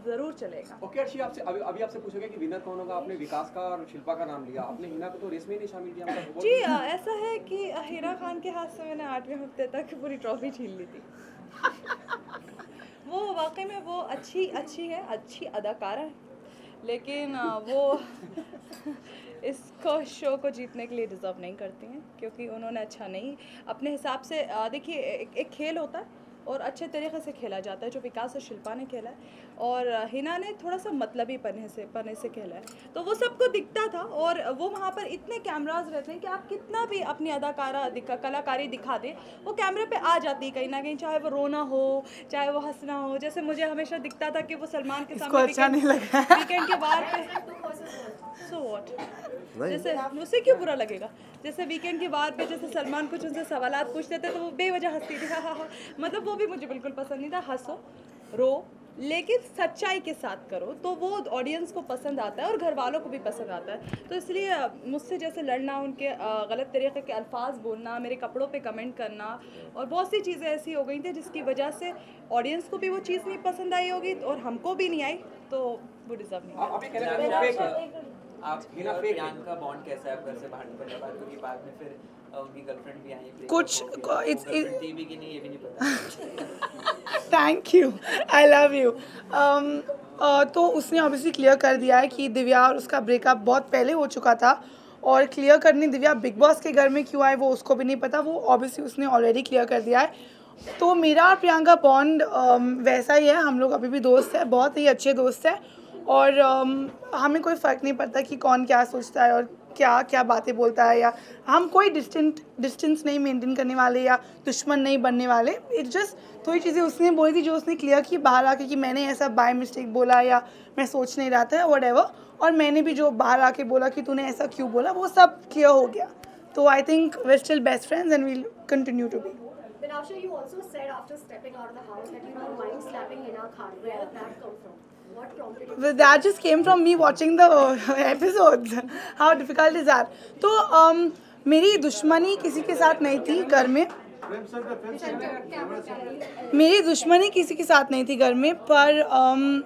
ज़रूर चलेगा। ओके अर्शी, आपसे अभी आपसे पूछोगे कि विनर कौन होगा। आपने विकास का और शिल्पा का नाम लिया, आपने हिना को तो रेस में ही नहीं शामिल किया। जी ऐसा है कि हिना खान के हाथ से मैंने 8वें हफ्ते तक पूरी ट्रॉफी छीन ली थी। वो वाकई में वो अच्छी है, अच्छी अदाकारा है, लेकिन वो इसको शो को जीतने के लिए डिज़र्व नहीं करती हैं, क्योंकि उन्होंने अच्छा नहीं अपने हिसाब से देखिए एक खेल होता है और अच्छे तरीके से खेला जाता है, जो विकास और शिल्पा ने खेला है, और हिना ने थोड़ा सा मतलबी पने से खेला है, तो वो सबको दिखता था। और वो वहाँ पर इतने कैमराज रहते हैं कि आप कितना भी अपनी कलाकारी दिखा दें, वो कैमरे पे आ जाती है कहीं ना कहीं, चाहे वो रोना हो चाहे वो हंसना हो। जैसे मुझे हमेशा दिखता था कि वो सलमान के सामने वीकेंड के बार पे सो व्हाट, जैसे मुझसे क्यों बुरा लगेगा, जैसे वीकेंड के बार पे जैसे सलमान कुछ उनसे सवालात पूछते थे तो वो बेवजह हंसती थी, हा, मतलब वो भी मुझे बिल्कुल पसंद नहीं था। हंसो रो, लेकिन सच्चाई के साथ करो, तो वो ऑडियंस को पसंद आता है और घर वालों को भी पसंद आता है। तो इसलिए मुझसे जैसे लड़ना, उनके गलत तरीके के अल्फाज बोलना, मेरे कपड़ों पे कमेंट करना, और बहुत सी चीज़ें ऐसी हो गई थी जिसकी वजह से ऑडियंस को भी वो चीज़ नहीं पसंद आई होगी और हमको भी नहीं आई, तो वो डिजर्व नहीं। आप प्रियंका बॉन्ड कैसा है आप घर से बाहर निकलने के बाद, क्योंकि बाद में फिर उनकी गर्लफ्रेंड भी आई, कुछ टीवी की नहीं, ये भी नहीं पता। Thank you, I love you. तो उसने ऑब्वियसली क्लियर कर दिया है कि दिव्या और उसका ब्रेकअप बहुत पहले हो चुका था, और क्लियर करने दिव्या बिग बॉस के घर में क्यों आए वो उसको भी नहीं पता, वो ऑब्वियसली उसने ऑलरेडी क्लियर कर दिया है। तो मेरा और प्रियंका बॉन्ड वैसा ही है, हम लोग अभी भी दोस्त हैं, बहुत ही अच्छे दोस्त हैं, और हमें कोई फ़र्क नहीं पड़ता कि कौन क्या सोचता है और क्या क्या बातें बोलता है, या हम कोई डिस्टेंस नहीं मेंटेन करने वाले या दुश्मन नहीं बनने वाले। इट्स जस्ट थोड़ी चीज़ें उसने बोली थी जो उसने क्लियर की बाहर आके कि मैंने ऐसा बाय मिस्टेक बोला या मैं सोच नहीं रहा था व्हाटएवर, और मैंने भी जो बाहर आके बोला कि तूने ऐसा क्यों बोला, वो सब क्लियर हो गया। तो I think we are still best friends and we'll continue to be. Vinavsha, you also said after stepping out of the house that you don't mind slapping Hina Khan. Where did that come from? What prompted you? Well, that just came from me watching the episodes. How difficult is that? तो मेरी दुश्मनी किसी के साथ नहीं थी घर में, मेरी दुश्मनी किसी के साथ नहीं थी घर में, पर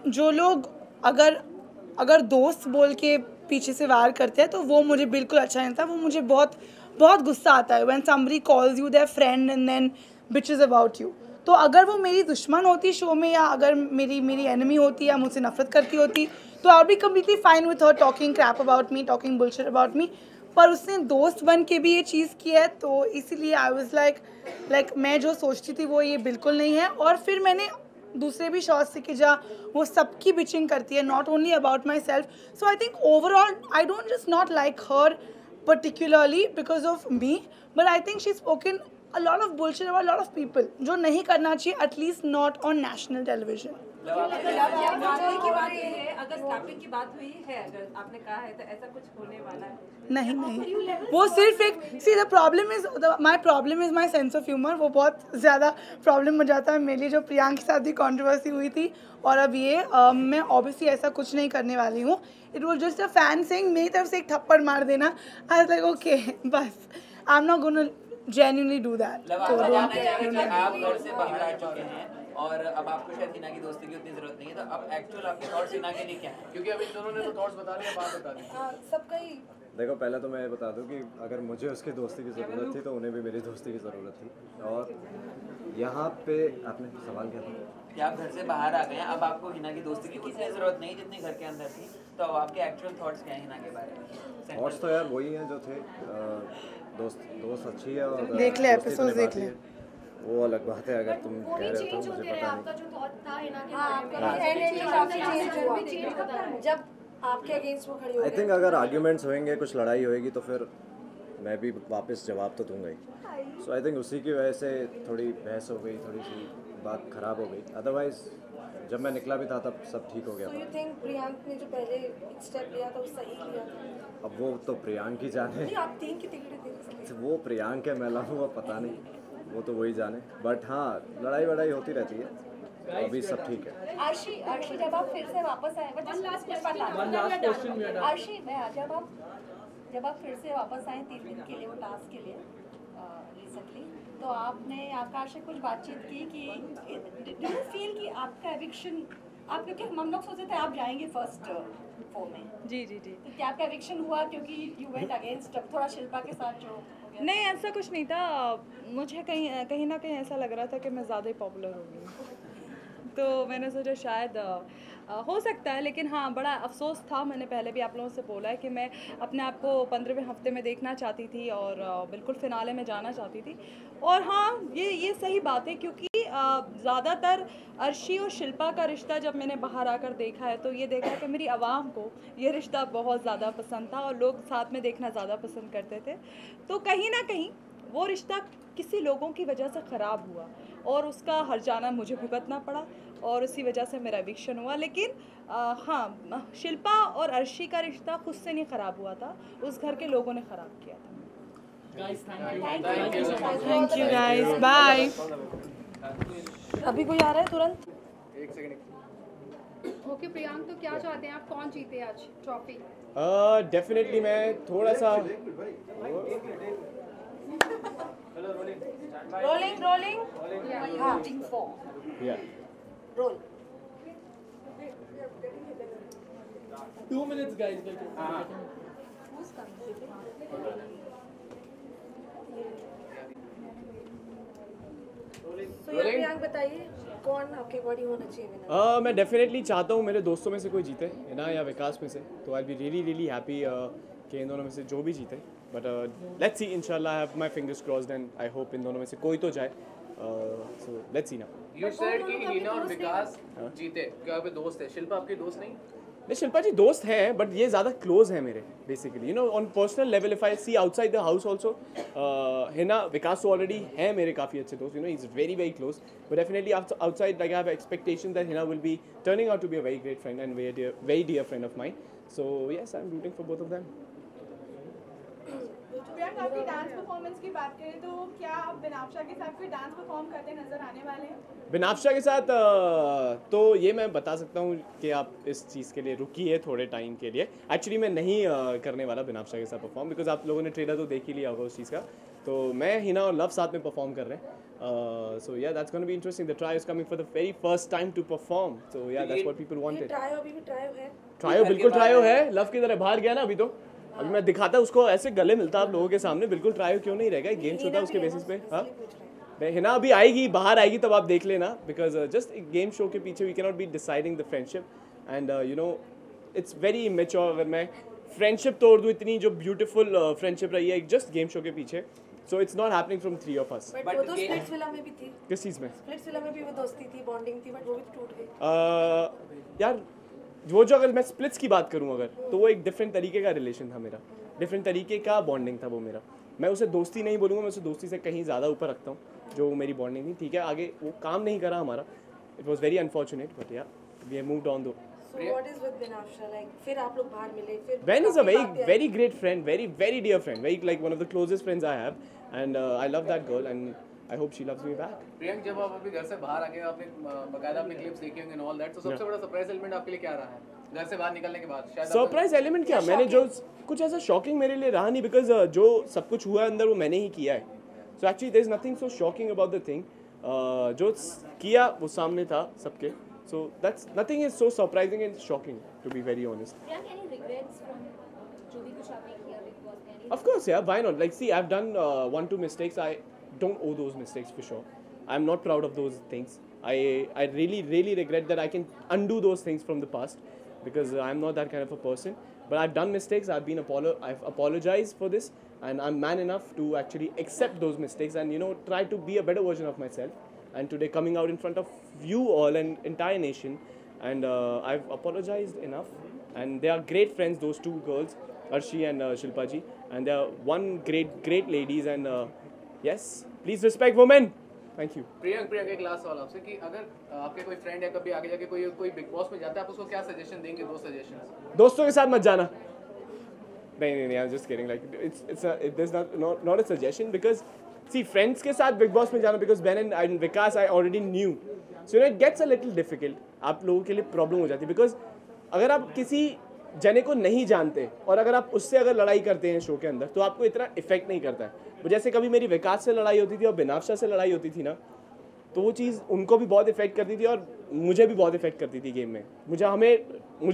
जो लोग अगर दोस्त बोल के पीछे से वार करते हैं तो वो मुझे बिल्कुल अच्छा नहीं था। वो मुझे बहुत गुस्सा आता है when somebody calls you their friend and then bitches about you। तो अगर वो मेरी दुश्मन होती शो में, या अगर मेरी एनिमी होती या मुझसे नफरत करती होती, तो I be completely fine with her talking crap about me, talking bullshit about me. पर उसने दोस्त बन के भी ये चीज़ की है, तो इसीलिए आई वाज लाइक मैं जो सोचती थी वो ये बिल्कुल नहीं है। और फिर मैंने दूसरे भी शॉर्ट्स से कि जा वो सबकी बिचिंग करती है, not only about my self. So I think overall I don't just not like her particularly because of me, but I think she's spoken a lot of bullshit about a lot of people जो नहीं करना चाहिए, at least not on national television. अगर slapping की बात हुई है, अगर आपने कहा है तो ऐसा कुछ होने वाला है? नहीं, वो सिर्फ एक see the problem is my sense of humour. वो बहुत ज़्यादा प्रॉब्लम हो जाता है मेरे लिए, जो प्रियांक के साथ भी कॉन्ट्रोवर्सी हुई थी। और अब ये मैं ऑब्वियसली ऐसा कुछ नहीं करने वाली हूँ। It was just a fan saying, मेरी तरफ से एक थप्पड़ मार देना। आई वाज लाइक ओके, बस आई am not gonna genuinely do that. आप घर से बाहर आ चुके हैं और अब आपको शायद हिना की दोस्ती की उतनी जरूरत नहीं है, तो अब एक्चुअल आपके थॉट्स हिना के लिए क्या हैं? क्योंकि अभी दोनों ने तो थॉट्स बता दिए, बात बता दी सबका ही। देखो, पहले तो मैं बता दूं कि अगर मुझे उसकी दोस्ती की ज़रूरत थी तो उन्हें भी मेरी दोस्ती की ज़रूरत थी। और यहाँ पे आपने सवाल किया था कि आप घर से बाहर आ गए हैं, अब आपको हिना की दोस्ती की उतनी ज़रूरत नहीं जितनी घर के अंदर थी, तो अब आपके एक्चुअल थॉट्स क्या हैं हिना के बारे में? थॉट्स तो यार वही हैं जो थे। दोस्त अच्छी है और देख ले एपिसोड देख ले, वो अलग बात है। अगर तुम कह रहे हो तो मुझे पता नहीं। जब आपके अगेंस्ट वो खड़ी होगी, आई थिंक अगर आर्ग्यूमेंट्स होंगे, कुछ लड़ाई होएगी, तो फिर मैं भी वापस जवाब तो दूंगा ही। सो आई थिंक उसी की वजह से थोड़ी बहस हो गई, थोड़ी सी बात ख़राब हो गई। अदरवाइज जब मैं निकला भी था तब सब ठीक हो गया था। यू थिंक प्रियांक ने जो पहले स्टेप लिया था वो सही लिया था? अब वो तो प्रियांक ही जाने, आप तीन की टिकट दे, वो प्रियांक है, मैं लाऊंगा पता नहीं, वो तो वही जाने। बट हाँ, लड़ाई वड़ाई होती रहती है, अभी सब ठीक है। अर्शी जब आप फिर से वापस आए, अर्शी जब आप फिर से वापस आए 3 दिन के लिए वो टास्क के लिए रिसेंटली, तो आपने आकाश से कुछ बातचीत की कि डू यू फील कि आपका एविक्शन, आप क्योंकि हम लोग सोचे थे आप जाएंगे फर्स्ट 4 में, जी, तो क्या आपका एविक्शन हुआ क्योंकि यू वेंट अगेंस्ट थोड़ा शिल्पा के साथ जो? नहीं, ऐसा कुछ नहीं था। मुझे कहीं ना कहीं ऐसा लग रहा था कि मैं ज़्यादा ही पॉपुलर हो गई, तो मैंने सोचा शायद हो सकता है। लेकिन हाँ, बड़ा अफसोस था। मैंने पहले भी आप लोगों से बोला है कि मैं अपने आप को 15वें हफ्ते में देखना चाहती थी और बिल्कुल फिनाले में जाना चाहती थी। और हाँ, ये सही बात है, क्योंकि ज़्यादातर अर्शी और शिल्पा का रिश्ता जब मैंने बाहर आकर देखा है, तो ये देखा कि मेरी आवाम को ये रिश्ता बहुत ज़्यादा पसंद था और लोग साथ में देखना ज़्यादा पसंद करते थे। तो कहीं ना कहीं वो रिश्ता किसी लोगों की वजह से ख़राब हुआ और उसका हर्जाना मुझे भुगतना पड़ा और उसी वजह से मेरा एविक्शन हुआ। लेकिन हाँ, शिल्पा और अर्शी का रिश्ता खुद से नहीं ख़राब हुआ था, उस घर के लोगों ने ख़राब किया था। Thank you guys, bye. अभी कोई आ रहा है तुरंत? एक सेकंड। ओके प्रियांक, तो क्या चाहते हैं आप, कौन जीते आज ट्रॉफी? डेफिनेटली मैं थोड़ा सा रोलिंग हाँ, 4 रोल 2 minutes guys। प्रियांक बताइए कौन आपके बॉडी होना चाहिए? मैं डेफिनेटली चाहता हूँ मेरे दोस्तों में से कोई जीते, है ना, या विकास में से। तो आई बी रियली हैप्पी कि इन दोनों में से जो भी जीते। बट लेट्स सी, इंशाल्लाह I have my fingers crossed and I hope इन दोनों में से कोई तो जाए। So let's see now. You said कि हिना और विकास जीते, क्या आप दोस्त है? शिल्पा आपकी दोस्त नहीं? नहीं, शिल्पा जी दोस्त हैं, बट ये ज़्यादा क्लोज हैं मेरे, basically you know on personal level. If I see outside the house also, Hina Vikas तो ऑलरेडी हैं मेरे काफ़ी अच्छे दोस्त, you know, is very close. But definitely outside, like I have expectation that Hina will be turning out to be a very great friend and very dear friend of mine. So yes, I am rooting for both of them. Priyank, आपकी dance performance की बात करें तो क्या आप बिनाफ्शा के साथ कोई डांस परफॉर्म करते नजर आने वाले हैं? बिनाफ्शा के साथ तो ये मैं बता सकता हूँ कि आप इस चीज़ के लिए रुकिए थोड़े टाइम के लिए। एक्चुअली मैं नहीं करने वाला बिनाफ्शा के साथ परफॉर्म, बिकॉज आप लोगों ने ट्रेलर तो देख ही लिया होगा उस चीज़ का। तो मैं, हिना और लव साथ में परफॉर्म कर रहे हैं। So yeah that's gonna be interesting. The trio is coming for the very first time to perform. So yeah that's what people wanted. Trio बिल्कुल ट्रायो है, लव की तरह बाहर गया ना अभी तो। अभी मैं दिखाता उसको, ऐसे गले मिलता आप लोगों के सामने। बिल्कुल ट्राई क्यों नहीं रहेगा, गेम शो था उसके बेसिस पे। हाँ, हिना अभी आएगी, बाहर आएगी तब आप देख लेना, बिकॉज जस्ट एक गेम शो के पीछे we can not be deciding the friendship and you know it's very immature. अगर मैं फ्रेंडशिप तोड़ दूँ, इतनी जो ब्यूटीफुल फ्रेंडशिप रही है जस्ट गेम शो के पीछे. So it's not happening from 3 of us. But वो तो स्प्लिट्स विला में भी थी. किस चीज़ में? स्प्लिट्स विला में भी वो दोस्ती थी, बॉन्डिंग थी, बट वो भी टूट गई. यार वो जो अगर मैं स्प्लिट्स की बात करूँ अगर, तो वो एक डिफरेंट तरीके का रिलेशन था मेरा, डिफरेंट तरीके का बॉन्डिंग था वो मेरा. मैं उसे दोस्ती नहीं बोलूँगा, मैं उसे दोस्ती से कहीं ज़्यादा ऊपर रखता हूँ जो मेरी बॉन्डिंग थी. ठीक है, आगे वो काम नहीं करा हमारा. It was very unfortunate, but या वी हैव मूव्ड ऑन दो. So what is with Binafsha? Like फिर आप लोग बाहर मिले, फिर Ben is a very great friend, very dear friend, very like one of the closest friends I have, and I love that girl, and I hope she loves me back. Priyank, जब आप अभी घर से बाहर आ गए, आपने बकायदा अपने क्लिप्स देखे होंगे and all that, तो सबसे बड़ा सरप्राइज एलिमेंट आपके लिए क्या रहा है घर से बाहर निकलने के बाद? शायद सरप्राइज एलिमेंट क्या, मैंने जो कुछ ऐसा शॉकिंग मेरे लिए रहा नहीं, बिकॉज जो सब कुछ हुआ अंदर वो मैंने ही किया है. So actually there is nothing so shocking about the thing. जो किया वो सामने था सबके. So that's nothing is so surprising and shocking, to be very honest. Any regrets from जो भी कुछ आपने किया Big Boss में? Of course, yeah. Why not? Like, see, I've done 1-2 mistakes. I don't owe those mistakes for sure. I'm not proud of those things. I really regret that I can undo those things from the past, because I'm not that kind of a person. But I've done mistakes. I've apologized for this, and I'm man enough to actually accept those mistakes and try to be a better version of myself. And today coming out in front of you all and entire nation, and I've apologized enough, and they are great friends, those two girls, Arshi and Shilpa ji, and they are one great ladies, and yes, please respect women. Thank you. Priyank एक last सवाल आपसे कि अगर आपके कोई friend है कभी आगे जाके कोई बिग बॉस में जाता है, आप उसको क्या सजेशन देंगे? 2 सजेशंस. दोस्तों के साथ मत जाना. नहीं, I'm just kidding. Like there's not a suggestion, because see, friends के साथ बिग बॉस में जाना, because Ben and Vikas I already knew, so it gets a little difficult. आप लोगों के लिए प्रॉब्लम हो जाती है, because अगर आप किसी जने को नहीं जानते और अगर आप उससे अगर लड़ाई करते हैं शो के अंदर, तो आपको इतना इफेक्ट नहीं करता है. जैसे कभी मेरी विकास से लड़ाई होती थी और बिनाफ्शा से लड़ाई होती थी ना, तो वो चीज़ उनको भी बहुत इफेक्ट करती थी और मुझे भी बहुत इफेक्ट करती थी गेम में. मुझे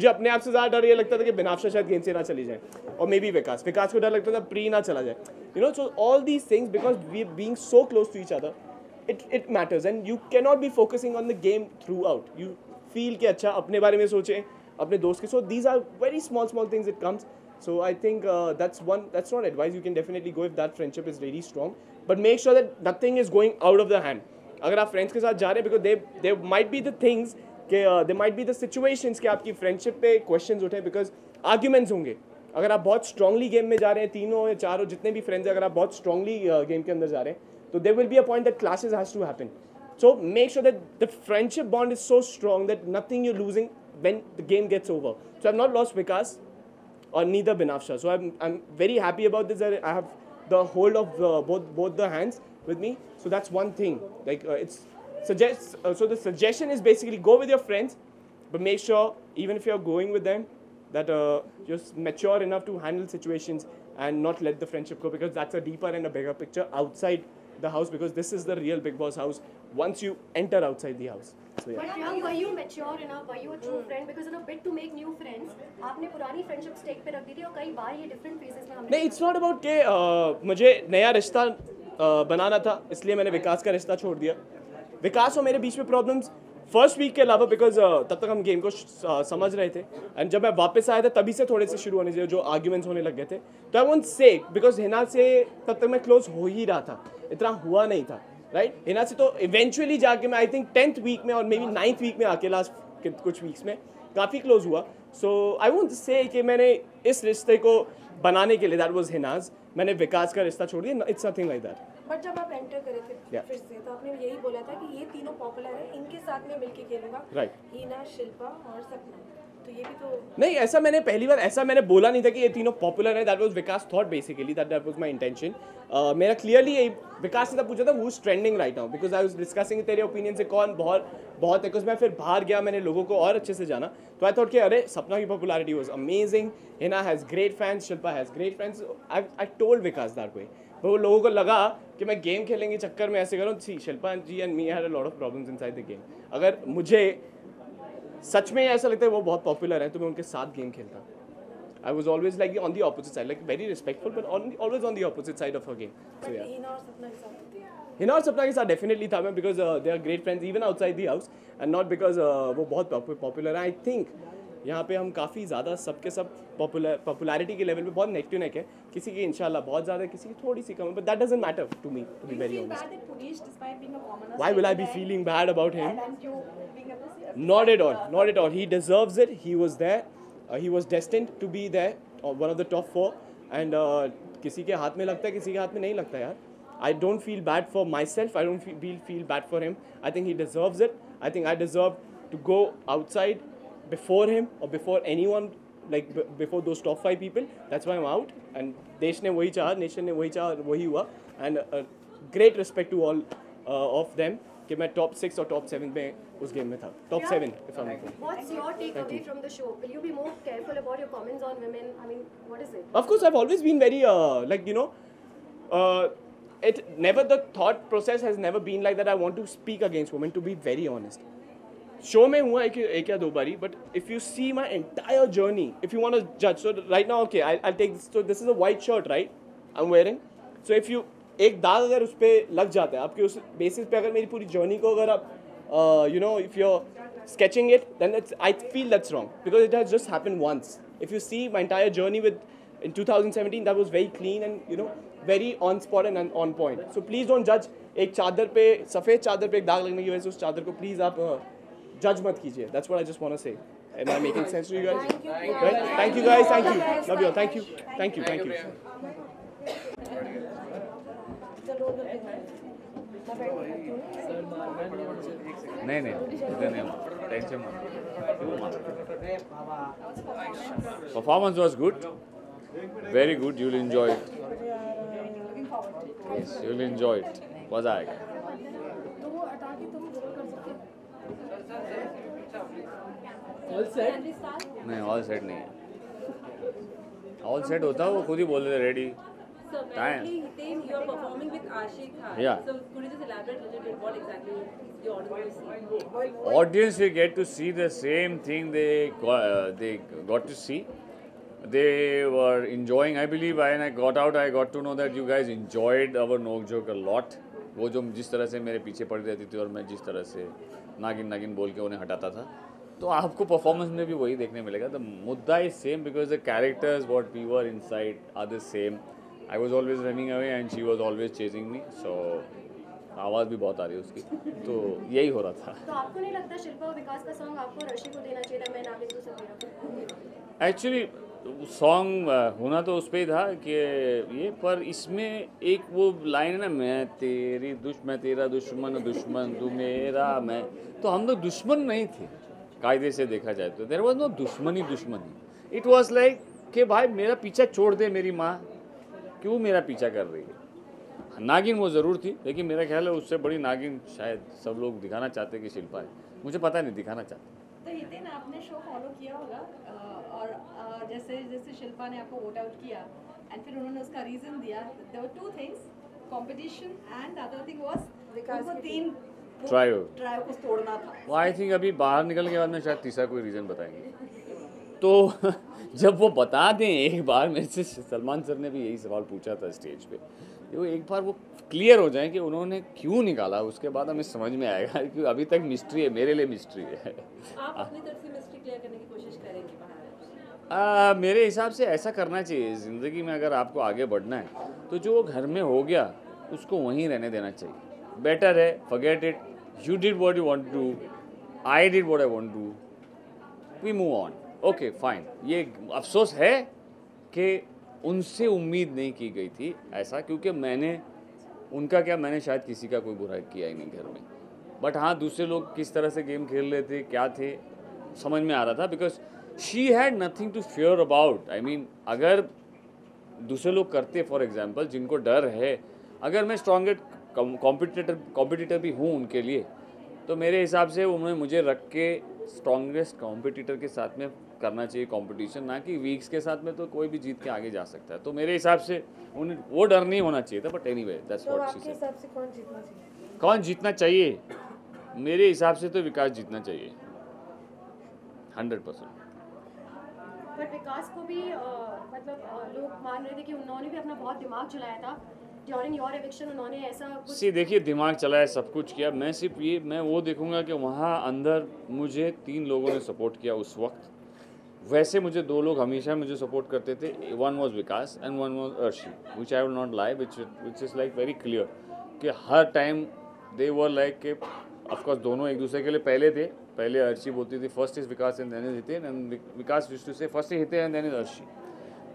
अपने आप से ज़्यादा डर ये लगता था कि बिनाफ्शा शायद गेम से ना चली जाए, और मे बी विकास को डर लगता था प्री ना चला जाए. So all these things, because we being so close to each other, it matters, and you can not be focusing on the game throughout. You feel कि अच्छा अपने बारे में सोचें, अपने दोस्त के. So these are very small things it comes. So I think that's not advice. You can definitely go if that friendship is really strong, but make sure that nothing is going out of the hand. अगर आप friends के साथ जा रहे हैं, because there might be the things कि there might be the situations कि आपकी फ्रेंडशिप पे क्वेश्चंस उठे, because arguments होंगे. अगर आप बहुत स्ट्रांगली गेम में जा रहे हैं, 3 या 4 जितने भी फ्रेंड्स हैं, अगर आप बहुत स्ट्रांगली गेम के अंदर जा रहे हैं, तो there will be a point that clashes has to happen. So make sure that the friendship bond is so strong that nothing you're losing when the game gets over. So I've not lost Vikas or neither Binafsha. So I'm very happy about this. That I have the hold of both the hands with me. So that's one thing. Like so the suggestion is basically go with your friends, but make sure even if you're going with them, that you're mature enough to handle situations and not let the friendship go, because that's a deeper and a bigger picture outside the house, because this is the real Big Boss house once you enter outside the house. So yeah. But were you mature enough? Were you a true friend? Because in a bid to make new friends, आपने पुरानी friendship stake पे रख दी थी, और कई बार ये different phases में हमने. नहीं, it's not about कि मुझे नया रिश्ता बनाना था, इसलिए मैंने विकास का रिश्ता छोड़ दिया. विकास और मेरे बीच में प्रॉब्लम्स फर्स्ट वीक के अलावा, बिकॉज तब तक हम गेम को समझ रहे थे, एंड जब मैं वापस आया था तभी से थोड़े से शुरू होने से जो आर्ग्यूमेंट्स होने लग गए थे. तो I won't say, because Hina से तब तक मैं क्लोज हो ही रहा था, इतना हुआ नहीं था, राइट. हिना से तो इवेंचुअली जाके मैं आई थिंक 10th वीक में और मे बी 9th वीक में आके लास्ट कुछ वीक्स में काफ़ी क्लोज हुआ. सो आई वोंट से कि मैंने इस रिश्ते को बनाने के लिए, दैट वाज हिनाज, मैंने विकास का रिश्ता छोड़ दिया. It's nothing like that. But जब आप एंटर करे थे फिर से, तो आपने यही बोला था कि ये तीनों पॉपुलर हैं, इनके साथ में मिलके खेलूंगा. राइट. हीना, शिल्पा और सपना. तो ये भी तो नहीं, ऐसा मैंने पहली बार ऐसा मैंने बोला नहीं था कि ये तीनों पॉपुलर है. That was Vikas thought basically, that was my intention. मेरा क्लियरली यही, विकास ने तब पूछा था who is trending right now, because I was discussing तेरे ओपिनियन से कौन बहुत है. बिकॉज मैं फिर बाहर गया, मैंने लोगों को और अच्छे से जाना, तो आई थॉट कि अरे सपना की popularity was amazing, Hina has great fans, Shilpa has great fans. I told Vikas that way. वो लोगों को लगा कि मैं गेम खेलने के चक्कर में ऐसे करूँ. See, Shilpa ji and me had a lot of problems inside the game. अगर मुझे सच में ऐसा लगता है वो बहुत पॉपुलर है, तो मैं उनके साथ गेम खेलता. I was always like on the opposite side, like very respectful, but always on the opposite side of her game. So yeah. Hina और सपना के साथ थे. हिना और सपना के साथ definitely था मैं, because they are great friends even outside the house, and not because वो बहुत popular है. I think यहाँ पे हम काफ़ी ज़्यादा सबके सब पॉपुलैरिटी के लेवल पे बहुत नेक टू नेक है, किसी की इंशाल्लाह बहुत ज़्यादा, किसी की थोड़ी सी कम है, but that doesn't matter to me, to be very honest. Why will I be feeling bad about him? Not at all, not at all. He deserves it. He was there. He was destined to be there, one of the top 4. And किसी के हाथ में लगता है, किसी के हाथ में नहीं लगता यार. I don't feel bad for myself. I don't feel bad for him. I think he deserves it. I think I deserve to go outside before him or before anyone, like before those top 5 people. That's why I'm out. And देश ने वही चाहा, nation ने वही चाहा, वही हुआ. And great respect to all of them कि मैं top 6 और top 7 में उस गेम में था. Top 7 if I'm not wrong. What's your takeaway from the show? Will you be more careful about your comments on women? I mean, what is it? Of course, I've always been very like you know. It never, the thought process has never been like that I want to speak against women, to be very honest. Show में हुआ एक या दो बारी, but if you see my entire journey, if you want to judge, so right now, okay, I'll take this. So this is a white shirt, right? I'm wearing. So if you एक दाग अगर उस पे लग जाता है, आपके उस बेसिस पे अगर मेरी पूरी जर्नी को अगर आप you know, if you're sketching it, then I feel that's wrong because it has just happened once. If you see my entire journey in 2017, that was very clean and you know very on spot and on point. So please don't judge. एक चादर पे, सफ़ेद चादर पे एक दाग लगने की वजह से उस चादर को please आप judge मत कीजिए. That's what I just want to say. Am I making sense to you guys? Right? Thank you guys. Thank you. Love you all. Thank you. Thank you. Thank you. नहीं इधर नहीं tension मत. Performance was good. Very good. You'll enjoy it. Yes, you'll enjoy it. मजा आएगा. नहीं all set नहीं है. All set होता है वो खुद ही बोल रहे ready. So apparently, Hiten, you are performing with Ashik Khan. Yeah. So could you just elaborate a little bit what exactly the audience will see? Audience will get to see the same thing they got to see. They were enjoying. I believe when I got out, I got to know that you guys enjoyed our Nok Joke a lot. वो जो जिस तरह से मेरे पीछे पड़ी रहती थी और मैं जिस तरह से नागिन बोल के उन्हें हटाता था, तो आपको परफॉर्मेंस में भी वही देखने मिलेगा. The mudda is same because the characters what we were inside are the same. I was always running away and she was always chasing me. So आवाज़ भी बहुत आ रही है उसकी, तो यही हो रहा था. तो आपको नहीं लगता शिल्पा और विकास का सॉन्ग आपको रशी को देना चाहिए था, मैं नागिन को सफेरा? एक्चुअली सॉन्ग होना तो उस पर ही था कि ये, पर इसमें एक वो लाइन है ना, मैं तेरा दुश्मन तू मेरा मैं, तो हम लोग दुश्मन नहीं थे कायदे से देखा जाए तो. देयर वाज नो दुश्मनी. इट वाज लाइक कि भाई मेरा पीछा छोड़ दे मेरी माँ, क्यों मेरा पीछा कर रही है. नागिन वो ज़रूर थी, लेकिन मेरा ख्याल है उससे बड़ी नागिन शायद सब लोग दिखाना चाहते कि शिल्पा है. मुझे पता नहीं दिखाना चाहते. तो हितेन आपने शो फॉलो किया होगा और जैसे शिल्पा ने आपको वोट आउट किया एंड फिर उन्होंने उसका रीज़न दिया. There were two things, competition and the other thing was Vikas को 3 ट्रायो को तोड़ना था. वो आई थिंक अभी बाहर निकलने के बाद में शायद तीसरा कोई रीज़न बताएंगे. तो जब वो बता दें एक बार, मेरे से सलमान सर ने भी यही सवाल पूछा था स्टेज पे, वो एक बार वो क्लियर हो जाए कि उन्होंने क्यों निकाला, उसके बाद हमें समझ में आएगा. कि अभी तक मिस्ट्री है, मेरे लिए मिस्ट्री है. आप अपनी तरफ से मिस्ट्री क्लियर करने की कोशिश करेंगे बाहर? मेरे हिसाब से ऐसा करना चाहिए ज़िंदगी में. अगर आपको आगे बढ़ना है तो जो घर में हो गया उसको वहीं रहने देना चाहिए. बेटर है forget it. You did what you want to, I did what I want to, we move on. Okay fine. ये अफसोस है कि उनसे उम्मीद नहीं की गई थी ऐसा, क्योंकि मैंने शायद किसी का कोई बुराई किया ही नहीं घर में. बट हाँ, दूसरे लोग किस तरह से गेम खेल रहे थे, क्या थे, समझ में आ रहा था. Because she had nothing to fear about. I mean अगर दूसरे लोग करते, फॉर एग्जाम्पल जिनको डर है, अगर मैं स्ट्रॉन्गेस्ट कॉम्पिटिटर भी हूँ उनके लिए, तो मेरे हिसाब से उन्होंने मुझे रख के स्ट्रॉन्गेस्ट कॉम्पिटिटर के साथ में करना चाहिए कंपटीशन, ना कि वीक्स के साथ में. तो कोई भी जीत के आगे जा सकता है. तो मेरे हिसाब से उन्हें वो डर नहीं होना चाहिए था. But anyway that's what she said. कौन जीतना चाहिए? मेरे हिसाब से तो विकास जीतना चाहिए 100%. बट विकास को भी मतलब लोग मान रहे थे कि उन्होंने भी अपना बहुत दिमाग चलाया था ड्यूरिंग योर एविक्शन. उन्होंने ऐसा कुछ देखिए, दिमाग चलाया, सब कुछ किया. मैं सिर्फ मैं वो देखूंगा कि वहाँ अंदर मुझे 3 लोगों ने सपोर्ट किया उस वक्त. वैसे मुझे दो लोग हमेशा मुझे सपोर्ट करते थे, one was Vikas and one was Arshi, which I will not lie, which is like very clear कि हर टाइम दे वर लाइक के ऑफकोर्स दोनों एक दूसरे के लिए पहले थे। पहले अर्शी बोलती थी first is Vikas and then is Hiten, and Vikas used to say first is Hiten and then is Arshi.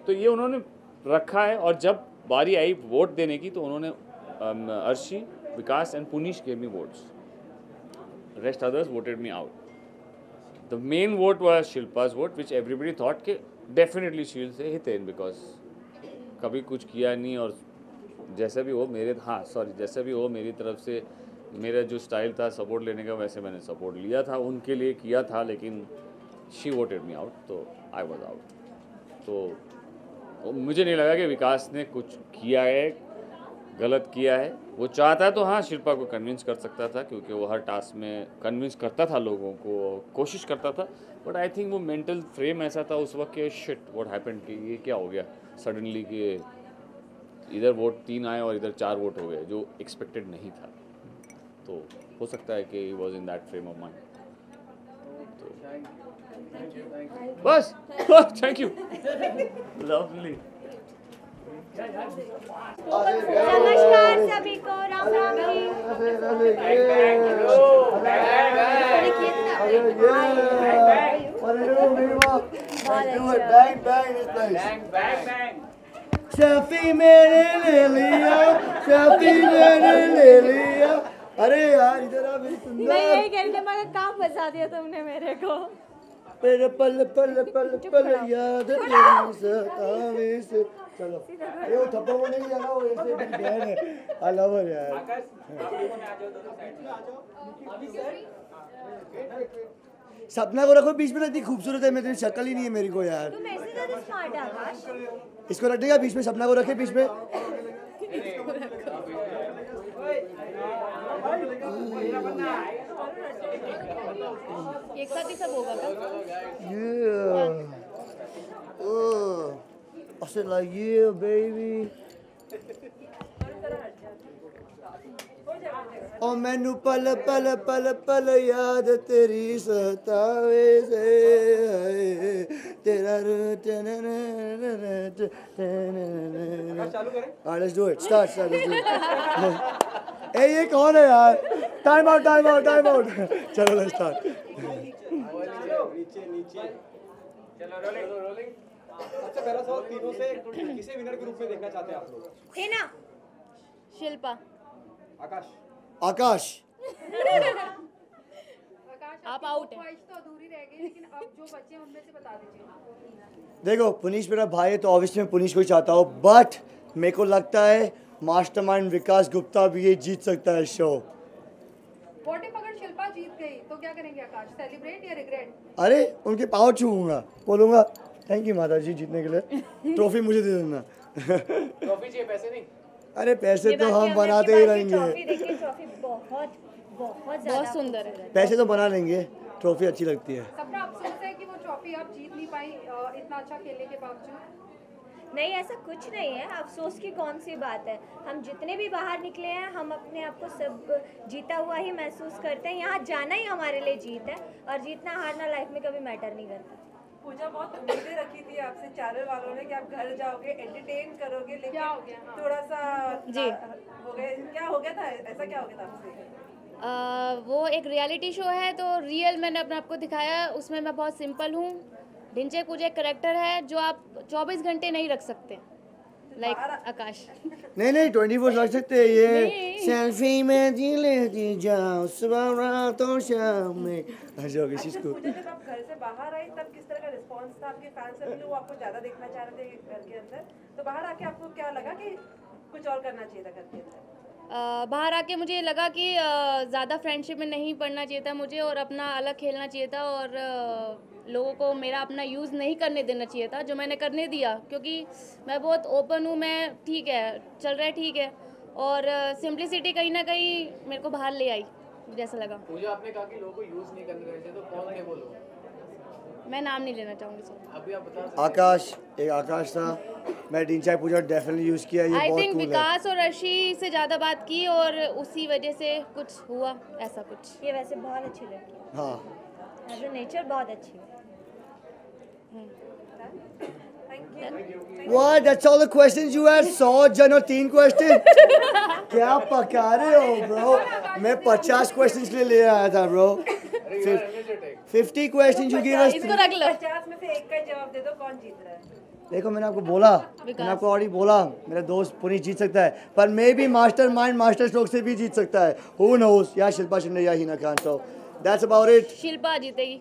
तो ये उन्होंने रखा है, और जब बारी आई वोट देने की तो उन्होंने Arshi, Vikas and Punish gave me votes, rest others voted me out. The main vote was Shilpa's vote, which everybody thought कि definitely she'll say Hiten because कभी कुछ किया नहीं, और जैसा भी हो जैसा भी हो मेरी तरफ से मेरा जो स्टाइल था सपोर्ट लेने का, वैसे मैंने सपोर्ट लिया था, उनके लिए किया था, लेकिन she voted me out, तो I was out। तो मुझे नहीं लगा कि विकास ने कुछ किया है, गलत किया है। वो चाहता तो हाँ शिल्पा को कन्विंस कर सकता था, क्योंकि वो हर टास्क में कन्विंस करता था लोगों को, कोशिश करता था, बट आई थिंक वो मेंटल फ्रेम ऐसा था उस वक्त कि शिट व्हाट हैपेंड, कि ये क्या हो गया सडनली कि इधर वोट 3 आए और इधर 4 वोट हो गए, जो एक्सपेक्टेड नहीं था। तो हो सकता है कि he was in that frame of mind. बस थैंक यू, लवली। नमस्कार सभी को, राम राम जी। सेल्फी मैंने ले लिया, सेल्फी मैंने ले लिया। अरे यार इधर आ मेरी सुंदर। मैं यही कह रही थी, मगर काम बचा दिया तुमने मेरे को। मेरे पल पल पल पल याद तेरी सतावे से। चलो ये वो थप्पड़ वो नहीं जाना, वो ऐसे मेरी बहन है, आई लव हर यार। सपना को रखो बीच में, इतनी खूबसूरत है, मेरी शक्ल ही नहीं है मेरी को यार। तुम ऐसे ज़्यादा स्मार्ट है आकाश। इसको रख देगा बीच में, सपना को रखे बीच में। एक साथ ही सब होगा I said like yeah baby। ओ मैनू पल पल पल पल याद तेरी सतावे से, तेरा let's do it, start let's do it। ए ये कौन है यार, time out time out time out. चलो लेट्स स्टार्ट। नीचे नीचे चलो रोलिंग। अच्छा पहला सवाल तीनों से किसे विनर के रूप में देखना चाहते हैं आप लोग? हिना, शिल्पा, आकाश। आप आउट हैं। ख्वाहिश तो अधूरी रह गई, लेकिन अब जो बच्चे उनमें से बता दीजिए। देखो पुनीश मेरा भाई है, तो ऑब्वियसली मैं पुनीश को ही चाहता हूँ, बट मेरे को लगता है मास्टरमाइंड विकास गुप्ता भी ये जीत सकता है शो। वोट इफ अगर शिल्पा जीत गई तो क्या करेंगे आकाश, सेलिब्रेट या रिग्रेट? अरे उनके पाँव छूऊंगा, बोलूँगा थैंक यू माता जी जीतने के लिए, ट्रॉफी मुझे दे देना। ट्रॉफी चाहिए, पैसे नहीं। अरे पैसे तो हम बनाते ही रहेंगे। ट्रॉफी बहुत सुंदर है। पैसे तो बना लेंगे, ट्रॉफी अच्छी लगती है। सबका अफसोस है कि वो ट्रॉफी आप जीत नहीं पाई इतना अच्छा खेलने के बावजूद। नहीं, ऐसा कुछ नहीं है, अफसोस की कौन सी बात है। हम जितने भी बाहर निकले हैं, हम अपने आप को सब जीता हुआ ही महसूस करते हैं। यहाँ जाना ही हमारे लिए जीत है, और जीतना हारना लाइफ में कभी मैटर नहीं करता। पूजा बहुत उम्मीदें रखी थी आपसे चैनल वालों ने कि आप घर जाओगे, एंटरटेन करोगे, लेकिन क्या हो गया? थोड़ा सा जी हो गया, क्या हो गया था, ऐसा क्या हो गया था आपसे? वो एक रियलिटी शो है, तो रियल मैंने अपने आप को दिखाया। उसमें मैं बहुत सिंपल हूँ। ढिंचे कुछ एक करेक्टर है जो आप 24 घंटे नहीं रख सकते, लाइक आकाश। नहीं 24 रख सकते हैं ये। सेल्फी में जी लेती जाओ सुबह रात और शाम में। अच्छा किसी को जब आप घर से बाहर आई तब किस तरह का रिस्पांस था आपके फैंस से? वो आपको ज़्यादा देखना चाह रहे थे घर के अंदर, तो बाहर आके आपको क्या लगा कि कुछ और करना चाहिए था घर के अंदर? बाहर आके मुझे लगा कि ज़्यादा फ्रेंडशिप में नहीं पड़ना चाहिए था मुझे, और अपना अलग खेलना चाहिए था, और लोगों को मेरा अपना यूज़ नहीं करने देना चाहिए था, जो मैंने करने दिया, क्योंकि मैं बहुत ओपन हूँ। मैं ठीक है चल रहा है, ठीक है, और सिंप्लिसिटी कहीं ना कहीं मेरे को बाहर ले आई, जैसा लगा। मुझे आपने कहा कि लोगों को यूज़ नहीं करने देना चाहिए, तो कौन थे वो लोग? मैं नाम नहीं लेना चाहूँगी सर। अभी आप बता सकते? आकाश, एक आकाश था, मैं ढिंचा पूजा डेफिनेटली यूज़ किया, ये बहुत कूल है। विकास और अर्शी से ज़्यादा बात की, और उसी वजह से कुछ हुआ ऐसा कुछ। ये वैसे बहुत अच्छी लड़की है। हाँ एज ए नेचर बहुत अच्छी है। What? That's all the questions you had? 100 जन और 3 क्वेश्चन? क्या पका रहे हो bro? मैं 50 क्वेश्चंस के लिए ले आया था bro. 50 question you give us. इसको रख लो। 50 में से एक का जवाब दे दो, कौन जीत रहा है? देखो मैंने आपको ऑलरेडी बोला मेरा दोस्त पुनीत जीत सकता है, पर मे भी मास्टरमाइंड मास्टर स्ट्रोक से भी जीत सकता है. Who knows? या शिल्पा शिंदे या Hina Khan. So that's about it. Shilpa जीतेगी.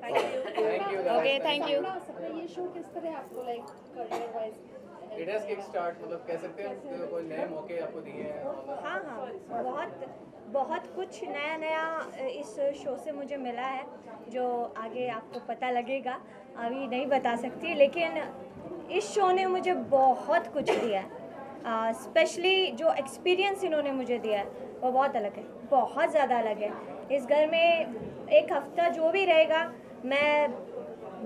Okay thank you. ये शो किस तरह आपको like career wise it has kick start, मतलब कह सकते हैं कोई नए मौके आपको दिए हैं? हाँ बहुत कुछ नया इस शो से मुझे मिला है जो आगे आपको पता लगेगा, अभी नहीं बता सकती, लेकिन इस शो ने मुझे बहुत कुछ दिया है. स्पेशली जो एक्सपीरियंस इन्होंने मुझे दिया है वो बहुत अलग है, बहुत ज़्यादा अलग है. इस घर में एक हफ्ता जो भी रहेगा मैं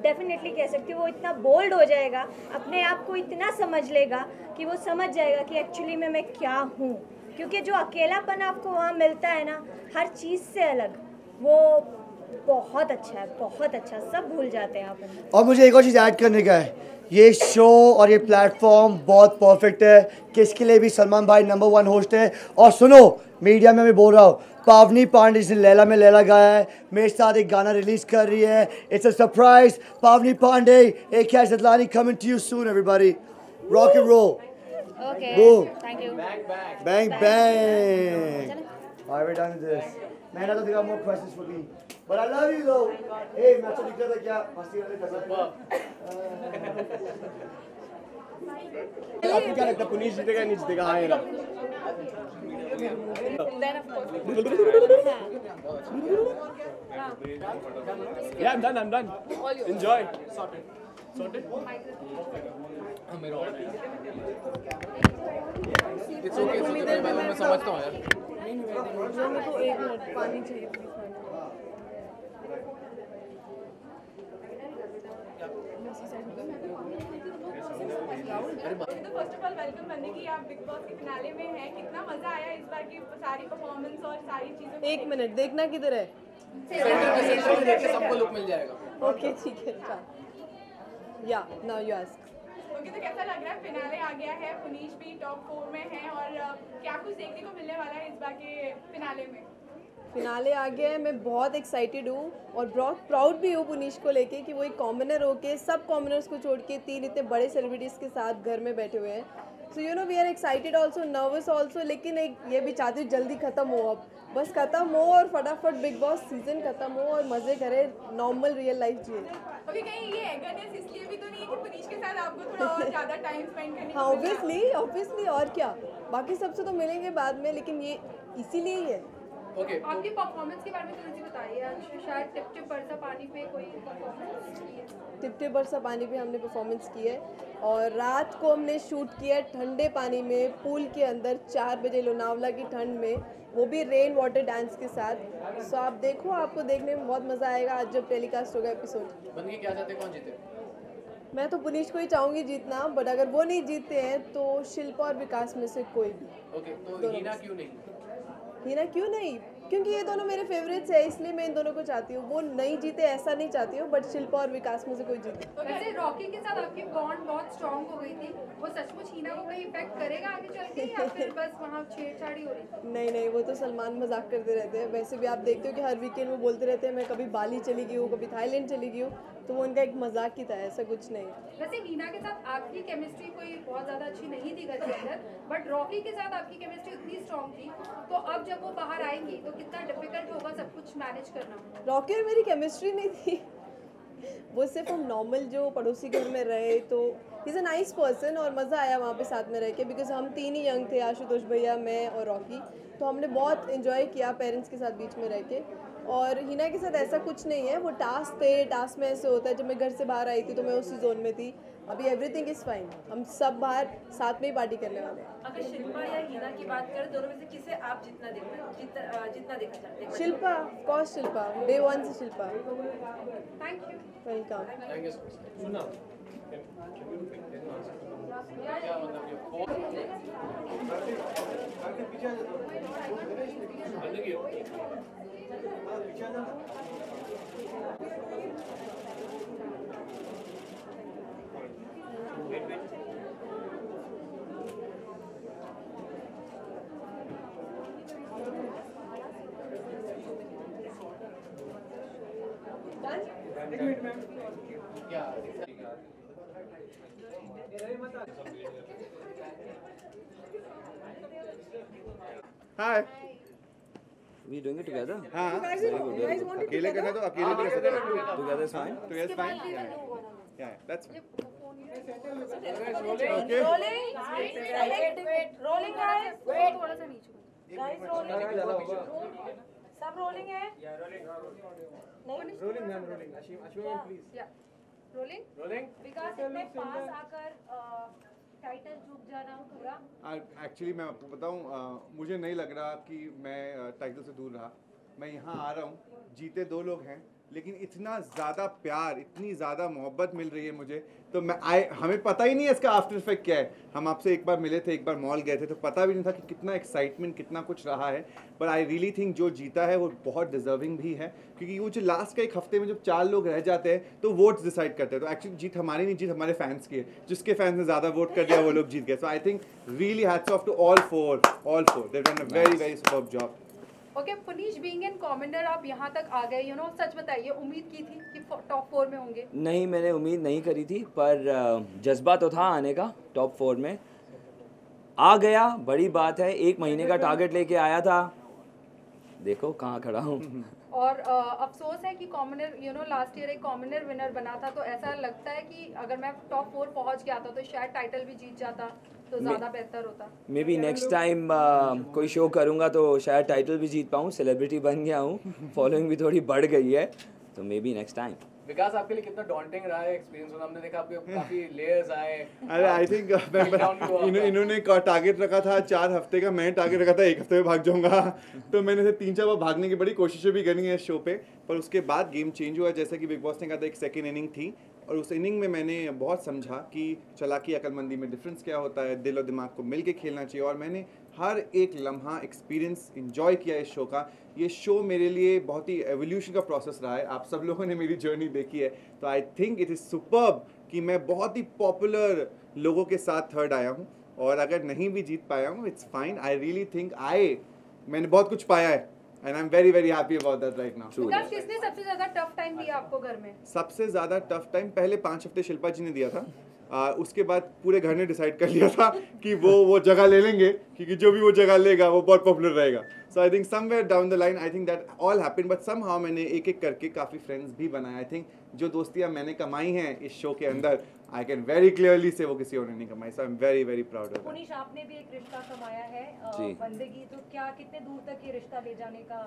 डेफिनेटली कह सकती हूँ वो इतना बोल्ड हो जाएगा, अपने आप को इतना समझ लेगा कि वो समझ जाएगा कि एक्चुअली में मैं क्या हूँ. क्योंकि जो अकेलापन आपको वहाँ मिलता है ना, हर चीज़ से अलग, वो बहुत अच्छा है, बहुत अच्छा. सब भूल जाते हैं आप. और मुझे एक और चीज़ ऐड करने का है, ये शो और ये प्लेटफॉर्म बहुत परफेक्ट है. किसके लिए भी सलमान भाई नंबर 1 होस्ट है. और सुनो, मीडिया में मैं बोल रहा हूँ, पावनी पांडे जिसने लैला में लैला गाया है, मेरे साथ एक गाना रिलीज कर रही है. It's a surprise. पावनी Pandey, AKI Zatlani coming to you soon everybody. Rock and roll. Okay. Boom. Thank you. Bang bang. Alright, we're done with this. Man, I don't think I have more questions for me. But I love you though. Hey, match तो निकला था क्या? मस्ती वाले कर सकते. आपको क्या लगता है पुनीत जीतेगा या नहीं जीतेगा? हाँ या Yeah, I'm done. Enjoy. Sorted. It's okay. मैं समझता हूँ यार. मेरे को 1 मिनट पानी चाहिए please. First of all welcome बनने की, आप बिग बॉस के फिनाले में हैं, कितना मजा आया इस बार की सारी परफॉर्मेंस और सारी चीजों? 1 मिनट देखना किधर है. सबको लुक मिल जाएगा. ओके ठीक है. या नाउ यू आस्क. ओके, तो कैसा लग रहा है? फिनाले आ गया है, पुनीश भी टॉप 4 में है, और क्या कुछ देखने को मिलने वाला है इस बार के फिनाले में? फिनाले आ गया है, मैं बहुत एक्साइटेड हूँ और बहुत प्राउड भी हूँ पुनीश को लेके कि वो एक कॉमनर होके सब कॉमनर्स को छोड़ के 3 इतने बड़े सेलिब्रिटीज़ के साथ घर में बैठे हुए हैं. So you know we are excited also, nervous also, लेकिन एक ये भी चाहती हूँ जल्दी ख़त्म हो, अब बस ख़त्म हो और फटाफट बिग बॉस सीजन ख़त्म हो और मज़े करे, नॉर्मल रियल लाइफ जिए. ओके, कहीं ये एगरनेस इसलिए भी तो नहीं है कि पुनीश के साथ आपको थोड़ा और ज़्यादा टाइम स्पेंड करने? हाँ ऑब्वियसली और क्या, बाकी सबसे तो मिलेंगे बाद में, लेकिन ये इसीलिए ही है. Okay, आपकी परफॉर्मेंस के बारे में थोड़ी सी बताइए. आज शायद टिप टिप बरसा पानी पे कोई परफॉर्मेंस की है? टिप टिप बरसा पानी पे हमने परफॉर्मेंस की है और रात को हमने शूट किया ठंडे पानी में, पूल के अंदर 4 बजे लोनावला की ठंड में, वो भी रेन वाटर डांस के साथ. सो आप देखो, आपको देखने में बहुत मज़ा आएगा आज जब टेलीकास्ट होगा एपिसोड. बन के क्या चाहते, कौन जीते? मैं तो पुनीश को ही चाहूँगी जीतना, बट अगर वो नहीं जीतते हैं तो शिल्पा और विकास में से कोई भी. ओके, तो हिना क्यों नहीं? हिना क्यों नहीं? क्योंकि ये दोनों मेरे फेवरेट्स है, इसलिए मैं इन दोनों को चाहती हूँ. वो नहीं जीते ऐसा नहीं चाहती हूँ, बट शिल्पा और विकास में से कोई जीते. वैसे रॉकी के साथ आपकी बॉन्ड बहुत स्ट्रॉन्ग हो गई थी, वो सचमुच हिना को कहीं इफेक्ट करेगा आगे चल के या फिर बस वहाँ छेड़छाड़ी हो रही? नहीं, वो तो सलमान मजाक करते रहते हैं. वैसे भी आप देखते हो कि हर वीकेंड वो बोलते रहते हैं मैं कभी बाली चली गई हूँ, कभी थाईलैंड चली गई हूँ, तो वो उनका एक मजाक ही था, ऐसा कुछ नहीं. वैसे हिना के साथ आपकी केमिस्ट्री कोई बहुत ज़्यादा अच्छी नहीं थी घर के अंदर, बट रॉकी के साथ आपकी केमिस्ट्री उतनी स्ट्रॉन्ग थी, तो अब जब वो बाहर आएंगी तो कितना डिफिकल्ट होगा सब कुछ मैनेज करना? रॉकी और मेरी केमिस्ट्री नहीं थी, वो सिर्फ हम नॉर्मल जो पड़ोसी घर में रहे, तो इज़ अ नाइस पर्सन और मज़ा आया वहाँ पे साथ में रह के, बिकॉज हम 3 ही यंग थे, आशुतोष भैया, मैं और रॉकी, तो हमने बहुत इन्जॉय किया पेरेंट्स के साथ बीच में रह के. और हिना के साथ ऐसा कुछ नहीं है, वो टास्क थे, टास्क में ऐसे होता है, जब मैं घर से बाहर आई थी तो मैं उसी जोन में थी. अभी एवरीथिंग इज़ फाइन, हम सब बाहर साथ में ही पार्टी करने वाले हैं. अगर शिल्पा या हिना की बात करें, दोनों में से किसे आप जितना देखना चाहते हैं? Shilpa, of course Shilpa, day 1 से Shilpa. Thank you. Welcome. Thank you. सुना क्या मतलब हाय We doing it together? हाँ Very good, very good. अकेले करना तो अकेले भी कर सकते हैं. Together is fine. Together is fine. Yeah, that's fine. Rolling guys, थोड़ा सा नीचे गाइस, रोलिंग सब रोलिंग है नहीं rolling ma'am, rolling. Ashwin ma'am please. Rolling Vikas इतने पास आकर टाइटल चूक जाना पूरा. एक्चुअली मैं आपको बताऊं, मुझे नहीं लग रहा कि मैं टाइटल से दूर रहा. मैं यहाँ आ रहा हूँ, जीते 2 लोग हैं, लेकिन इतना ज़्यादा प्यार, इतनी ज़्यादा मोहब्बत मिल रही है मुझे, तो हमें पता ही नहीं है इसका आफ्टर इफेक्ट क्या है. हम आपसे एक बार मिले थे, एक बार मॉल गए थे, तो पता भी नहीं था कि कितना एक्साइटमेंट, कितना कुछ रहा है. पर आई रियली थिंक जो जीता है वो बहुत डिजर्विंग भी है, क्योंकि वो जो लास्ट का 1 हफ्ते में जब 4 लोग रह जाते हैं तो वोट्स डिसाइड करते हैं. तो एक्चुअली जीत हमारी नहीं, जीत हमारे फैंस की है. जिसके फैंस ने ज़्यादा वोट कर दिया वो लोग जीत गए. So I think really hats off to all four. They have done a very very superb job. Okay Punish, being an commentator आप यहाँ तक आ गए, यू नो, सच बताइए, उम्मीद की थी कि टॉप 4 में होंगे? नहीं, मैंने उम्मीद नहीं करी थी, पर जज्बा तो था आने का. टॉप 4 में आ गया, बड़ी बात है. 1 महीने का टारगेट लेके आया था, देखो कहाँ खड़ा हूँ. और अफसोस है कि commoner, you know, last year एक कॉमनर विनर बना था, तो ऐसा लगता है कि अगर मैं टॉप 4 पहुँच गया था तो शायद टाइटल भी जीत जाता तो ज़्यादा बेहतर होता. मे बी नेक्स्ट टाइम कोई शो करूँगा तो शायद टाइटल भी जीत पाऊँ. सेलिब्रिटी बन गया हूँ, फॉलोइंग भी थोड़ी बढ़ गई है, तो मे बी नेक्स्ट टाइम. विकास, आपके लिए कितना डॉन्टिंग रहा है एक्सपीरियंस? हमने देखा आपके काफी लेयर्स आए. अरे आई थिंक इन्होंने टारगेट रखा था 4 हफ्ते का, मैंने टारगेट रखा था 1 हफ्ते में भाग जाऊंगा. तो मैंने 3-4 बार भागने की बड़ी कोशिशें भी करी है इस शो पे, पर उसके बाद गेम चेंज हुआ. जैसा कि बिग बॉस ने कहा था, एक सेकेंड इनिंग थी, और उस इनिंग में मैंने बहुत समझा कि चालाकी अक्लमंदी में डिफरेंस क्या होता है, दिल और दिमाग को मिल के खेलना चाहिए. और मैंने हर एक लम्हा एक्सपीरियंस इंजॉय किया इस शो का. ये शो मेरे लिए बहुत ही एवोल्यूशन का प्रोसेस रहा है. आप सब लोगों ने मेरी जर्नी देखी है, तो I think it is superb कि मैं बहुत ही पॉपुलर लोगों के साथ थर्ड आया हूँ. और अगर नहीं भी जीत पाया हूँ, it's fine. I really think मैंने बहुत कुछ पाया है, and I'm very very happy about that right now. विकास, किसने सबसे ज़्यादा टफ टाइम दिया आपको घर में? सबसे ज़्यादा टफ टाइम पहले 5 हफ्ते शिल्पा जी ने दिया था. उसके बाद पूरे घर ने डिसाइड कर लिया था कि वो जगह ले लेंगे, क्योंकि जो भी वो जगह लेगा वो बहुत पॉपुलर रहेगा. So I think somewhere down the line I think that all happened, but somehow मैंने एक करके काफ़ी फ्रेंड्स भी बनाए. आई थिंक जो दोस्तियाँ मैंने कमाई हैं इस शो के अंदर, आई कैन वेरी क्लियरली से वो किसी और ने नहीं कमाई. So I am very very proud of that. Punish, आपने भी एक रिश्ता कमाया है, बंदगी, तो क्या कितने दूर तक ये रिश्ता ले जाने का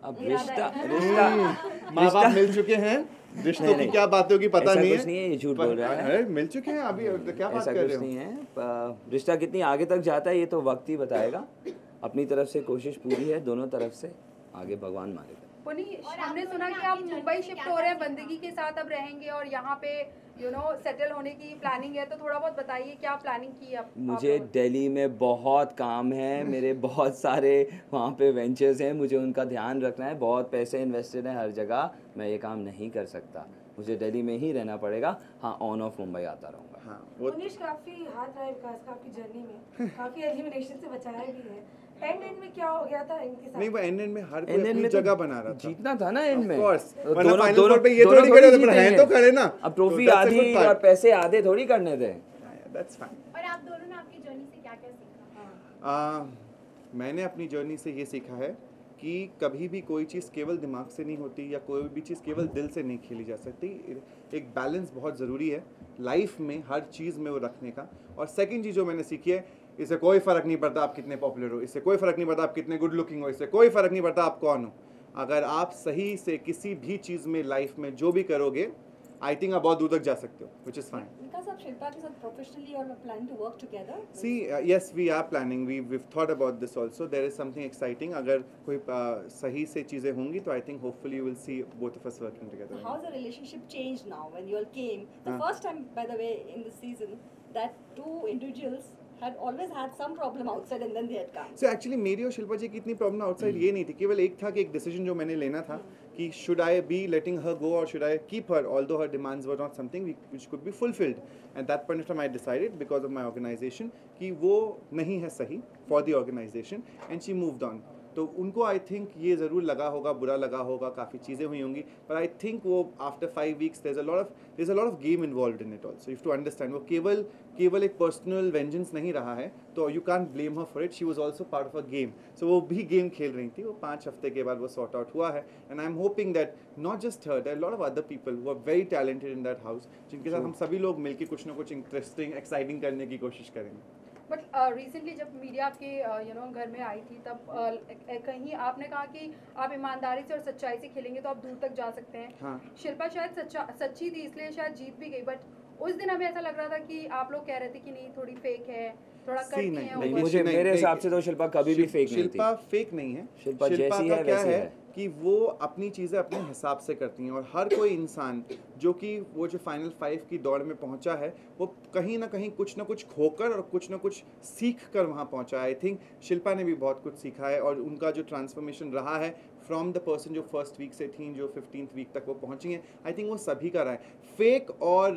अब रिश्ता माँ बाप मिल चुके हैं, रिश्तों की क्या बातों की पता नहीं है. कुछ नहीं है, ये झूठ बोल रहा है. मिल चुके हैं अभी, क्या बात कर रहे हो? नहीं है. रिश्ता कितनी आगे तक जाता है ये तो वक्त ही बताएगा. अपनी तरफ से कोशिश पूरी है, दोनों तरफ से, आगे भगवान मारेगा. पुनीश, हमने सुना कि आप मुंबई शिफ्ट हो रहे हैं, बंदगी के साथ अब रहेंगे और यहाँ पे यू नो सेटल होने की प्लानिंग है, तो थोड़ा बहुत बताइए क्या प्लानिंग की है? मुझे दिल्ली में बहुत काम है, मेरे बहुत सारे वहाँ पे वेंचर्स हैं, मुझे उनका ध्यान रखना है, बहुत पैसे इन्वेस्टेड हैं हर जगह. मैं ये काम नहीं कर सकता, मुझे दिल्ली में ही रहना पड़ेगा. हाँ, ऑन ऑफ मुंबई आता रहूँगा. पुनीश, काफ़ी हाथ रहा है विकास का आपकी जर्नी में, काफ़ी एलिमिनेशन से बचाया भी है. एंड में क्या हो गया था इनके साथ? नहीं, वो एंड में हर कोई अपनी जगह बना रहा था. जीतना था ना एंड में. दोनों पे ये थोड़ी खड़े थे, हैं तो खड़े ना. अब ट्रॉफी आधी और पैसे आधे थोड़ी करने थे. That's fine. और आप दोनों ने आपकी जर्नी से क्या क्या सीखा? मैंने अपनी जर्नी से ये सीखा है कि कभी भी कोई चीज़ केवल दिमाग से नहीं होती, या कोई भी चीज़ केवल दिल से नहीं खेली जा सकती. एक बैलेंस बहुत ज़रूरी है लाइफ में, हर चीज़ में वो रखने का. और सेकंड चीज़ जो मैंने सीखी है, इससे कोई फ़र्क नहीं पड़ता आप कितने पॉपुलर हो, इससे कोई फ़र्क नहीं पड़ता आप कितने गुड लुकिंग हो, इससे कोई फ़र्क नहीं पड़ता आप कौन हो. अगर आप सही से किसी भी चीज़ में लाइफ में जो भी करोगे, आई थिंक आप बहुत दूर तक जा सकते हो, which is fine. विकास, आप शिल्पा के साथ प्रोफेशनली और plan to work together? See, yes, we are planning. We've thought about this also. There is something exciting. अगर कोई सही से चीज़ें होंगी तो I think hopefully you will see both of us working together. So how's the relationship changed now when you all came? The first time, by the way, in the season, that two individuals had always had some problem outside and then they had come. So actually मेरी और शिल्पा जी की इतनी problem outside ये नहीं थी, केवल एक था कि एक डिसीजन जो मैंने लेना था कि should I be letting her go or should I keep her, although her demands were not something which could be fulfilled. At that point of time I decided because of my organization कि वो नहीं है सही for the organization and she moved on. तो उनको I think ये ज़रूर लगा होगा, बुरा लगा होगा, काफ़ी चीज़ें हुई होंगी, पर आई थिंक वो after 5 weeks there's a lot of game involved in it also. You have to understand, वो केवल एक पर्सनल वेंजेंस नहीं रहा है, तो you can't blame her for it, she was also part of a game. So वो भी game खेल रही थी, वो 5 हफ्ते के बाद वो सॉर्ट आउट हुआ है. And I am hoping that not just her, there are lot of other people who are very talented in that house, जिनके साथ हम सभी लोग मिलकर कुछ ना कुछ इंटरेस्टिंग एक्साइटिंग करने की कोशिश करेंगे. बट रिसेंटली जब मीडिया आपके घर में आई थी, तब कहीं आपने कहा कि आप ईमानदारी से और सच्चाई से खेलेंगे तो आप दूर तक जा सकते हैं. हाँ. शिल्पा शायद सच्ची थी, इसलिए शायद जीत भी गई. बट उस दिन हमें ऐसा लग रहा था कि आप लोग कह रहे थे कि नहीं, थोड़ी फेक है, थोड़ा करती है. नहीं, मुझे मेरे हिसाब से तो शिल्पा कभी भी फेक नहीं थी. शिल्पा फेक नहीं है. शिल्पा जैसी है क्या वैसी है कि वो अपनी चीज़ें अपने हिसाब से करती हैं, और हर कोई इंसान जो कि वो जो फाइनल 5 की दौड़ में पहुंचा है, वो कहीं ना कहीं कुछ ना कुछ खोकर और कुछ ना कुछ सीख कर वहाँ पहुंचा है. आई थिंक शिल्पा ने भी बहुत कुछ सीखा है, और उनका जो ट्रांसफॉर्मेशन रहा है फ्रॉम द पर्सन जो फर्स्ट वीक से थी, जो 15th वीक तक वो पहुंची हैं, आई थिंक वो सभी का रहा है. फेक और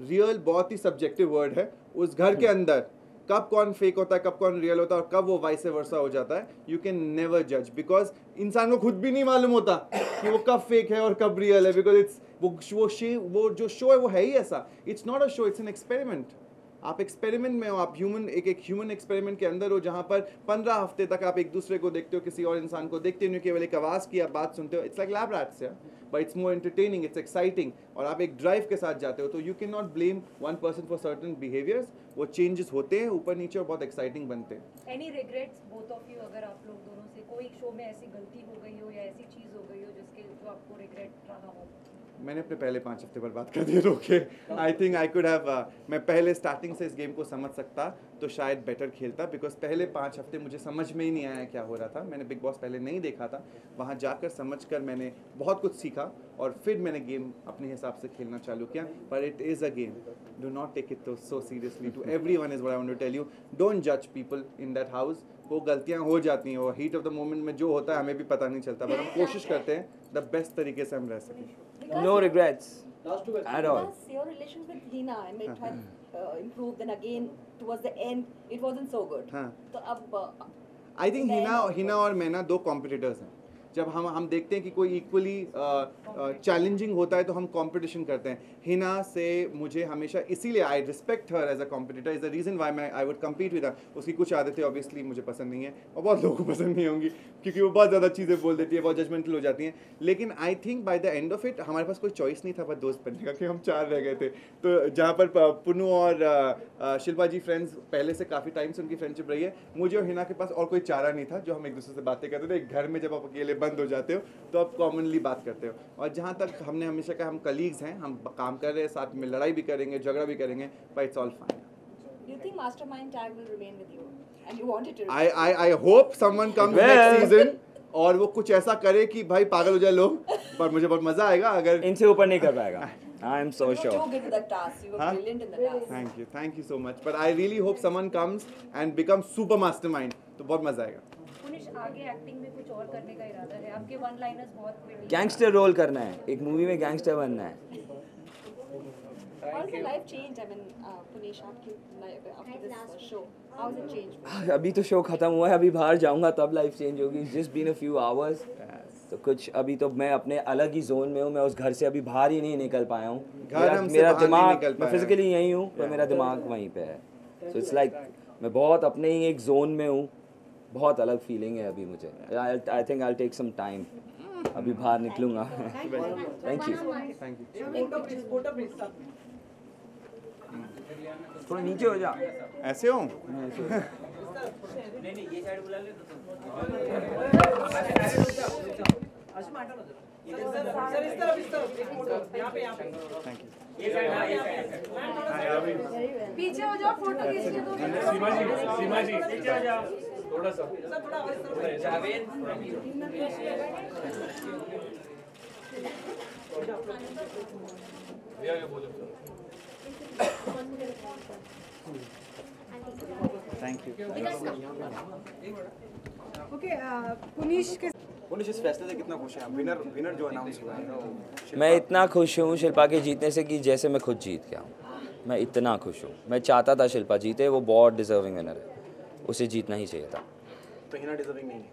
रियल बहुत ही सब्जेक्टिव वर्ड है. उस घर के अंदर कब कौन फेक होता है, कब कौन रियल होता है, और कब वो वाइस वर्सा हो जाता है, यू कैन नेवर जज, बिकॉज इंसान को खुद भी नहीं मालूम होता कि वो कब फेक है और कब रियल है, बिकॉज इट्स वो जो शो है वो है ही ऐसा. It's not a show, it's an experiment. आप एक्सपेरिमेंट में हो, आप एक ह्यूमन एक्सपेरिमेंट के अंदर हो, जहाँ पर 15 हफ्ते तक आप एक दूसरे को देखते हो, किसी और इंसान को देखते नहीं, केवल एक आवाज़ की आप बात सुनते हो. It's like lab rats, but it's more entertaining, it's exciting, और आप एक ड्राइव के साथ जाते हो. तो you can not blame one person for certain behaviours. वो चेंजेस होते हैं ऊपर नीचे और बहुत एक्साइटिंग बनते हैं. Any regrets both of you, अगर आप लोग दोनों से कोई शो में ऐसी गलती हो गई हो या ऐसी चीज़ हो गई हो जो आपको रिग्रेट रहा हो? मैंने अपने पहले 5 हफ्ते बर्बाद कर दिए रोके. आई थिंक आई कुड हैव, मैं पहले स्टार्टिंग से इस गेम को समझ सकता तो शायद बेटर खेलता, बिकॉज पहले 5 हफ्ते मुझे समझ में ही नहीं आया क्या हो रहा था. मैंने बिग बॉस पहले नहीं देखा था, वहाँ जाकर समझकर मैंने बहुत कुछ सीखा, और फिर मैंने गेम अपने हिसाब से खेलना चालू किया. पर it is a game, do not take it so seriously. To everyone is what I want to tell you, don't जज पीपल इन दैट हाउस. वो गलतियाँ हो जाती हैं, और हीट ऑफ द मोमेंट में जो होता है हमें भी पता नहीं चलता, पर हम कोशिश करते हैं द बेस्ट तरीके से हम रह सकें. No regrets at all. Your relations with Hina and it had improved, then again towards the end it wasn't so good. तो अब आई थिंक हिना और मैं ना 2 कॉम्पिटिटर्स हैं. जब हम देखते हैं कि कोई इक्वली चैलेंजिंग होता है तो हम कंपटीशन करते हैं. हिना से मुझे हमेशा, इसीलिए I respect her as a competitor, is the reason why I would compete with her. उसकी कुछ आदतें ऑब्वियसली मुझे पसंद नहीं है, और बहुत लोगों को पसंद नहीं होंगी, क्योंकि वो बहुत ज़्यादा चीज़ें बोल देती है, बहुत जजमेंटल हो जाती हैं. लेकिन I think by the end of it हमारे पास कोई चॉइस नहीं था पर दोस्त बनने का, कि हम 4 रह गए थे. तो जहाँ पर पुनू और शिल्पा जी फ्रेंड्स, पहले से काफ़ी टाइम से उनकी फ्रेंडशिप रही है, मुझे और हिना के पास और कोई चारा नहीं था. जो हम एक दूसरे से बातें करते थे, घर में जब आप अकेले बंद हो जाते हो तो आप कॉमनली बात करते हो. और जहाँ तक हमने हमेशा कहा, हम कलीग्स हैं, हम काम कर रहे हैं साथ में, लड़ाई भी करेंगे, झगड़ा भी करेंगे, but it's all fine. You think Mastermind tag will remain with you and you want it to? I hope someone comes next season और वो कुछ ऐसा करे कि भाई पागल हो जाए लोग, पर मुझे बहुत मजा आएगा. अगर इनसे ऊपर नहीं कर पाएगा. I am so sure. You were too good at the task. You were brilliant in the task. Thank you so much. But I really hope someone comes and becomes super mastermind. तो बहुत मजा आएगा. Punish, आगे acting में कुछ और करने का इरादा है? आपके वन लाइनर्स बहुत गैंगस्टर रोल करना है, एक मूवी में गैंगस्टर बनना है. How's your life changed? I mean, Punish, after this show, how has it changed? अभी तो शो खत्म हुआ है, अभी बाहर जाऊंगा तब लाइफ चेंज होगी. Just been a few hours, तो कुछ अभी तो मैं अपने अलग ही जोन में हूँ. मैं उस घर से अभी बाहर ही नहीं निकल पाया हूँ. मेरा दिमाग, मैं फिजिकली यहीं हूँ पर मेरा दिमाग वहीं पे है. सो इट्स लाइक मैं बहुत अपने ही एक जोन में हूँ. बहुत अलग फीलिंग है अभी मुझे. I think I will take some time, अभी बाहर निकलूंगा. Thank you. थोड़ा नीचे हो जा. ऐसे हो? नहीं, ये साइड बुला ले. सर इस तरफ यहाँ पे. Thank you. ये साइड पीछे हो जाओ, फोटो खींचिए. तो सीमा जी पीछे हो जाओ थोड़ा सा. Javed thank you. Okay, punish के पुनिश, इस फैसले से कितना खुश हैं? विनर जो अनाउंस हुआ है, मैं इतना खुश हूँ शिल्पा के जीतने से कि जैसे मैं खुद जीत गया. मैं इतना खुश हूँ. मैं चाहता था शिल्पा जीते, वो बहुत डिजर्विंग विनर है, उसे जीतना ही चाहिए था. तो हिना डिजर्विंग नहीं है?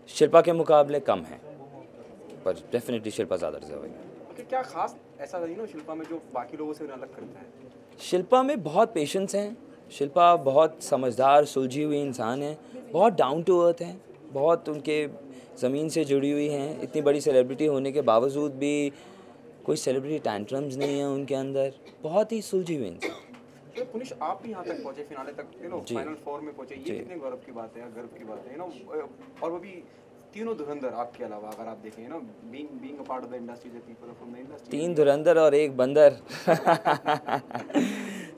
शिल्पा के मुकाबले कम है, पर डेफिनेटली शिल्पा ज़्यादा डिजर्व है। क्या खास ऐसा है ना शिल्पा में जो बाकी लोगों से अलग करता है? शिल्पा में बहुत पेशेंस है, शिल्पा बहुत समझदार सुलझी हुई इंसान है, बहुत डाउन टू अर्थ है, बहुत उनके ज़मीन से जुड़ी हुई हैं। इतनी बड़ी सेलिब्रिटी होने के बावजूद भी कोई सेलिब्रिटी टैंट्रम्स नहीं है उनके अंदर, बहुत ही सुलझी हुई इंसान। तो पुनिश आप भी यहाँ तक पहुँचे, फिनाले तक, फाइनल 4 में पहुँचे, ये कितने गौरव की बात है, गर्व की बात है, और वो भी तीनों धुरंधर आपके अलावा अगर आप देखें being a part of the industry, the people from the industry. 3 धुरंधर और 1 बंदर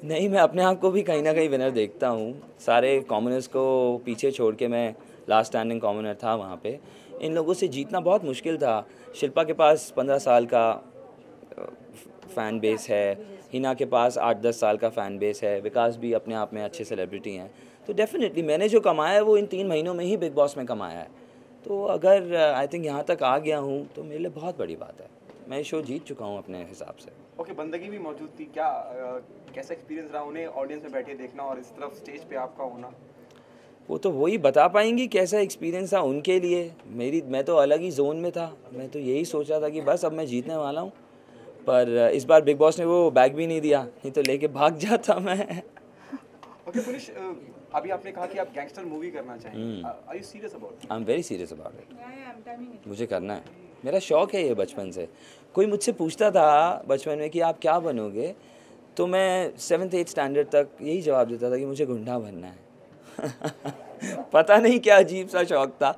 नहीं, मैं अपने आप को भी कहीं ना कहीं विनर देखता हूँ। सारे कॉमनर्स को पीछे छोड़ के मैं लास्ट स्टैंडिंग कॉमनर था वहाँ पे। इन लोगों से जीतना बहुत मुश्किल था। शिल्पा के पास 15 साल का फ़ैन बेस है, हिना के पास 8-10 साल का फ़ैन बेस है, विकास भी अपने आप में अच्छे सेलिब्रिटी हैं। तो डेफिनेटली मैंने जो कमाया है वो इन 3 महीनों में ही बिग बॉस में कमाया है। तो अगर आई थिंक यहाँ तक आ गया हूँ तो मेरे लिए बहुत बड़ी बात है। मैं शो जीत चुका हूँ अपने हिसाब से। ओके, बंदगी भी मौजूद थी, क्या कैसा एक्सपीरियंस रहा उन्हें ऑडियंस में बैठे देखना और इस तरफ स्टेज पे आपका होना? वो तो वही बता पाएंगी कैसा एक्सपीरियंस था उनके लिए। मैं तो अलग ही जोन में था। मैं तो यही सोच रहा था कि बस अब मैं जीतने वाला हूँ, पर इस बार बिग बॉस ने वो बैग भी नहीं दिया, नहीं तो लेके भाग जाता मैं। ओके पुनिश, अभी आपने कहा कि आप गैंगस्टर मूवी करना चाहेंगे। Are you serious about it? I am very serious about it. मुझे करना है, मेरा शौक़ है ये बचपन से। कोई मुझसे पूछता था बचपन में कि आप क्या बनोगे, तो मैं 7th-8th स्टैंडर्ड तक यही जवाब देता था कि मुझे गुंडा बनना है। पता नहीं क्या अजीब सा शौक़ था,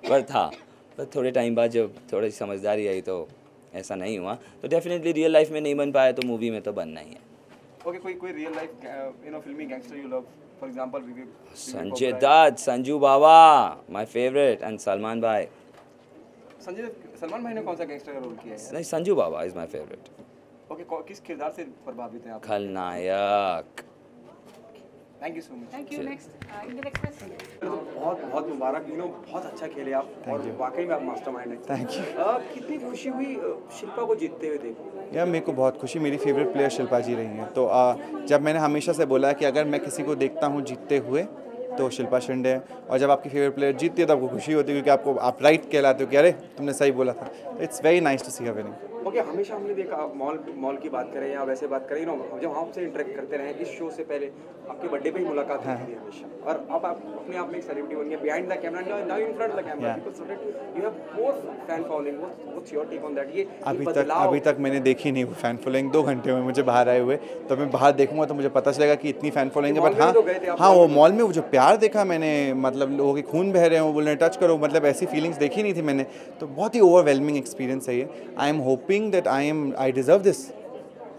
पर था। पर थोड़े टाइम बाद जब थोड़ी समझदारी आई तो ऐसा नहीं हुआ। तो डेफिनेटली रियल लाइफ में नहीं बन पाया तो मूवी में तो बनना ही है। ओके, कोई रियल लाइफ फिल्मी gangster you love, for example Sanjay Dutt, Sanju Baba my favourite, and Salman bhai. Salman भाई ने कौन सा गैंगस्टर का रोल किया है? नहीं, संजू बाबा इज़ माय फेवरेट। ओके, किस किरदार से प्रभावित हैं आप? खलनायक। Thank you so much. Thank you. Next Indian express. बहुत बहुत मुबारक, बहुत अच्छा खेले आप और वाकई में आप मास्टरमाइंड हैं। Thank you. कितनी खुशी हुई शिल्पा को जीतते हुए देखो? यार मेरे को बहुत खुशी, मेरी फेवरेट प्लेयर शिल्पा जी रही हैं। तो जब मैंने हमेशा से बोला कि अगर मैं किसी को देखता हूँ जीतते हुए तो शिल्पा शिंदे है, और जब आपकी फेवरेट प्लेयर जीतती है तो आपको खुशी होती है क्योंकि आप राइट कहलाते हो कि अरे तुमने सही बोला था। It's very nice to see her winning. Okay, हमेशा हमने देखा मॉल की बात करें या वैसे बात करें, जब हम आपसे इंटरेक्ट करते रहे इस शो से पहले आपके बर्थडे पे ही मुलाकात होती है हमेशा, और अब आप अपने आप में एक सेलिब्रिटी बन गए behind the camera, now in front the camera, you have more fan following. What's your take on that? ये अभी तक मैंने देखी नहीं वो फैन फॉलोइंग। 2 घंटे में मुझे बाहर आए हुए, तो मैं बाहर देखूंगा तो मुझे पता चलेगा कि इतनी फैन फॉलोइंग है। बट हाँ, वो मॉल में वो जो प्यार देखा मैंने, मतलब लोगों के खून बह रहे हैं, वो बोल रहे हैं टच करो, मतलब ऐसी फीलिंग्स देखी नहीं थी मैंने। तो बहुत ही ओवरवेलमिंग एक्सपीरियंस है ये। आई am hoping that I deserve this.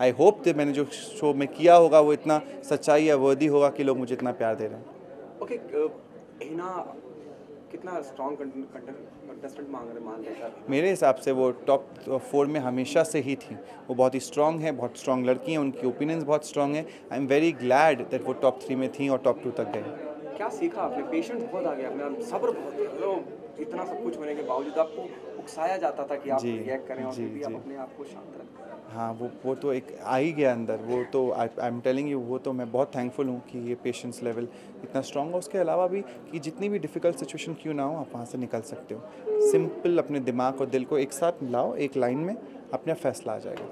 I hope कि मैंने जो शो में किया होगा वो इतना सच्चाई या वर्दी होगा कि लोग मुझे इतना प्यार दे रहे हैं। ओके, हिना कितना स्ट्रॉन्ग कंटेस्टेंट मान रहे हैं? मेरे हिसाब से वो टॉप 4 में हमेशा से ही थी। वो बहुत ही स्ट्रॉन्ग है, बहुत स्ट्रॉन्ग लड़की हैं, उनकी ओपिनियंस बहुत स्ट्रॉन्ग है। आई एम वेरी ग्लैड दैट वो टॉप 3 में थी और टॉप 2 तक गए। क्या सीखा आपने? पेशेंस बहुत आ गया आपने, सब्र बहुत, इतना सब कुछ होने के बावजूद आपको उकसाया जाता था कि आप रिएक्ट करें और फिर भी आप अपने आप को शांत रखें। हाँ, वो तो एक आ ही गया अंदर। वो तो आई एम टेलिंग यू, वो तो मैं बहुत थैंकफुल हूँ कि ये पेशेंस लेवल इतना स्ट्रॉन्ग है। उसके अलावा भी कि जितनी भी डिफ़िकल्ट सिचुएशन क्यों ना हो, आप वहाँ से निकल सकते हो। सिंपल अपने दिमाग और दिल को एक साथ लाओ, एक लाइन में अपना फैसला आ जाएगा।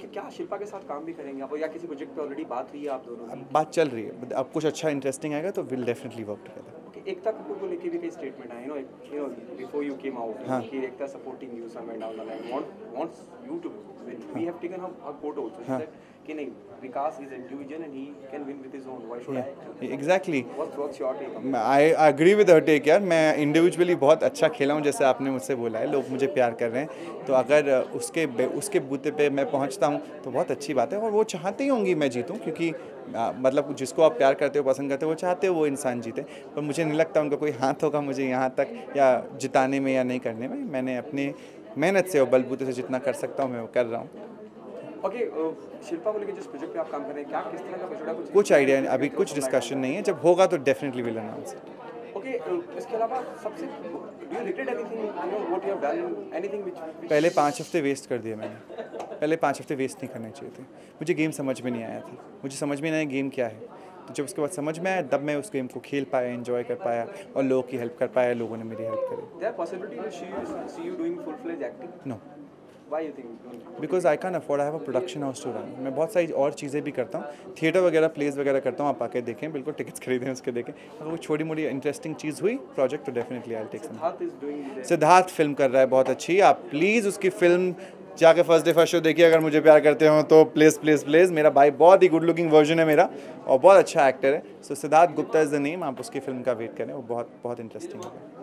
क्या शिल्पा के साथ काम भी करेंगे आप, या किसी प्रोजेक्ट पे ऑलरेडी बात हुई है आप दोनों की? बात चल रही है, अब कुछ अच्छा इंटरेस्टिंग आएगा तो will definitely work together. Ekta Kapoor को लेके भी कई स्टेटमेंट आए, बिफोर यू केम आउट, कि Ekta supporting you somewhere down the line, wants you to win. We have taken her quote also, she said कि नहीं, Vikas is individual and he can win with his own, why should I? Exactly, what's your take? I agree with her take. यार मैं individually बहुत अच्छा खेला हूँ, जैसे आपने मुझसे बोला है, लोग मुझे प्यार कर रहे हैं, तो अगर उसके बूते पे मैं पहुँचता हूँ तो बहुत अच्छी बात है। और वो चाहते ही होंगी मैं जीतूँ, क्योंकि मतलब जिसको आप प्यार करते हो, पसंद करते हो, वो चाहते हो वो इंसान जीते। पर मुझे नहीं लगता उनका कोई हाथ होगा मुझे यहाँ तक या जिताने में या नहीं करने में। मैंने अपनी मेहनत से और बलबूते से जितना कर सकता हूँ मैं वो कर रहा हूँ। ओके, शिल्पा को लेकर जिस प्रोजेक्ट पे आप काम कर रहे हैं, क्या किस तरह का प्रोजेक्ट है? कुछ आइडिया नहीं, अभी कुछ डिस्कशन नहीं है। जब होगा तो डेफिनेटली विल अनाउंस। ओके, इसके अलावा सबसे do you regret anything, what you have done, anything which पहले 5 हफ्ते वेस्ट कर दिए मैंने। पहले 5 हफ्ते वेस्ट नहीं करने चाहिए थे। मुझे गेम समझ में नहीं आया था, मुझे समझ में नहीं आया गेम क्या है। तो जब उसके बाद समझ में आया तब मैं उस गेम को खेल पाया, एंजॉय कर पाया और लोगों की हेल्प कर पाया, लोगों ने मेरी हेल्प करी। There possibility to see you doing full-fledged acting? No, Why you think? Because I can afford, I have a production house to run. मैं बहुत सारी और चीज़ें भी करता हूँ, थिएटर वगैरह, प्लेस वगैरह करता हूँ। आप आके देखें, बिल्कुल टिकट्स खरीदें, उसके देखें। अगर कोई छोटी मोटी इंटरेस्टिंग चीज़ हुई प्रोजेक्ट तो definitely I take some. Siddharth film कर रहा है बहुत अच्छी, आप प्लीज़ उसकी फिल्म जाके फर्स्ट डे फर्स्ट शो देखिए अगर मुझे प्यार करते हो तो। प्लीज़ प्लीज़ प्लीज़, मेरा भाई बहुत ही गुड लुकिंग वर्जन है मेरा और बहुत अच्छा एक्टर है। So Siddharth Gupta is the name, आप उसकी फिल्म का वेट करें, वो बहुत बहुत इंटरेस्टिंग है।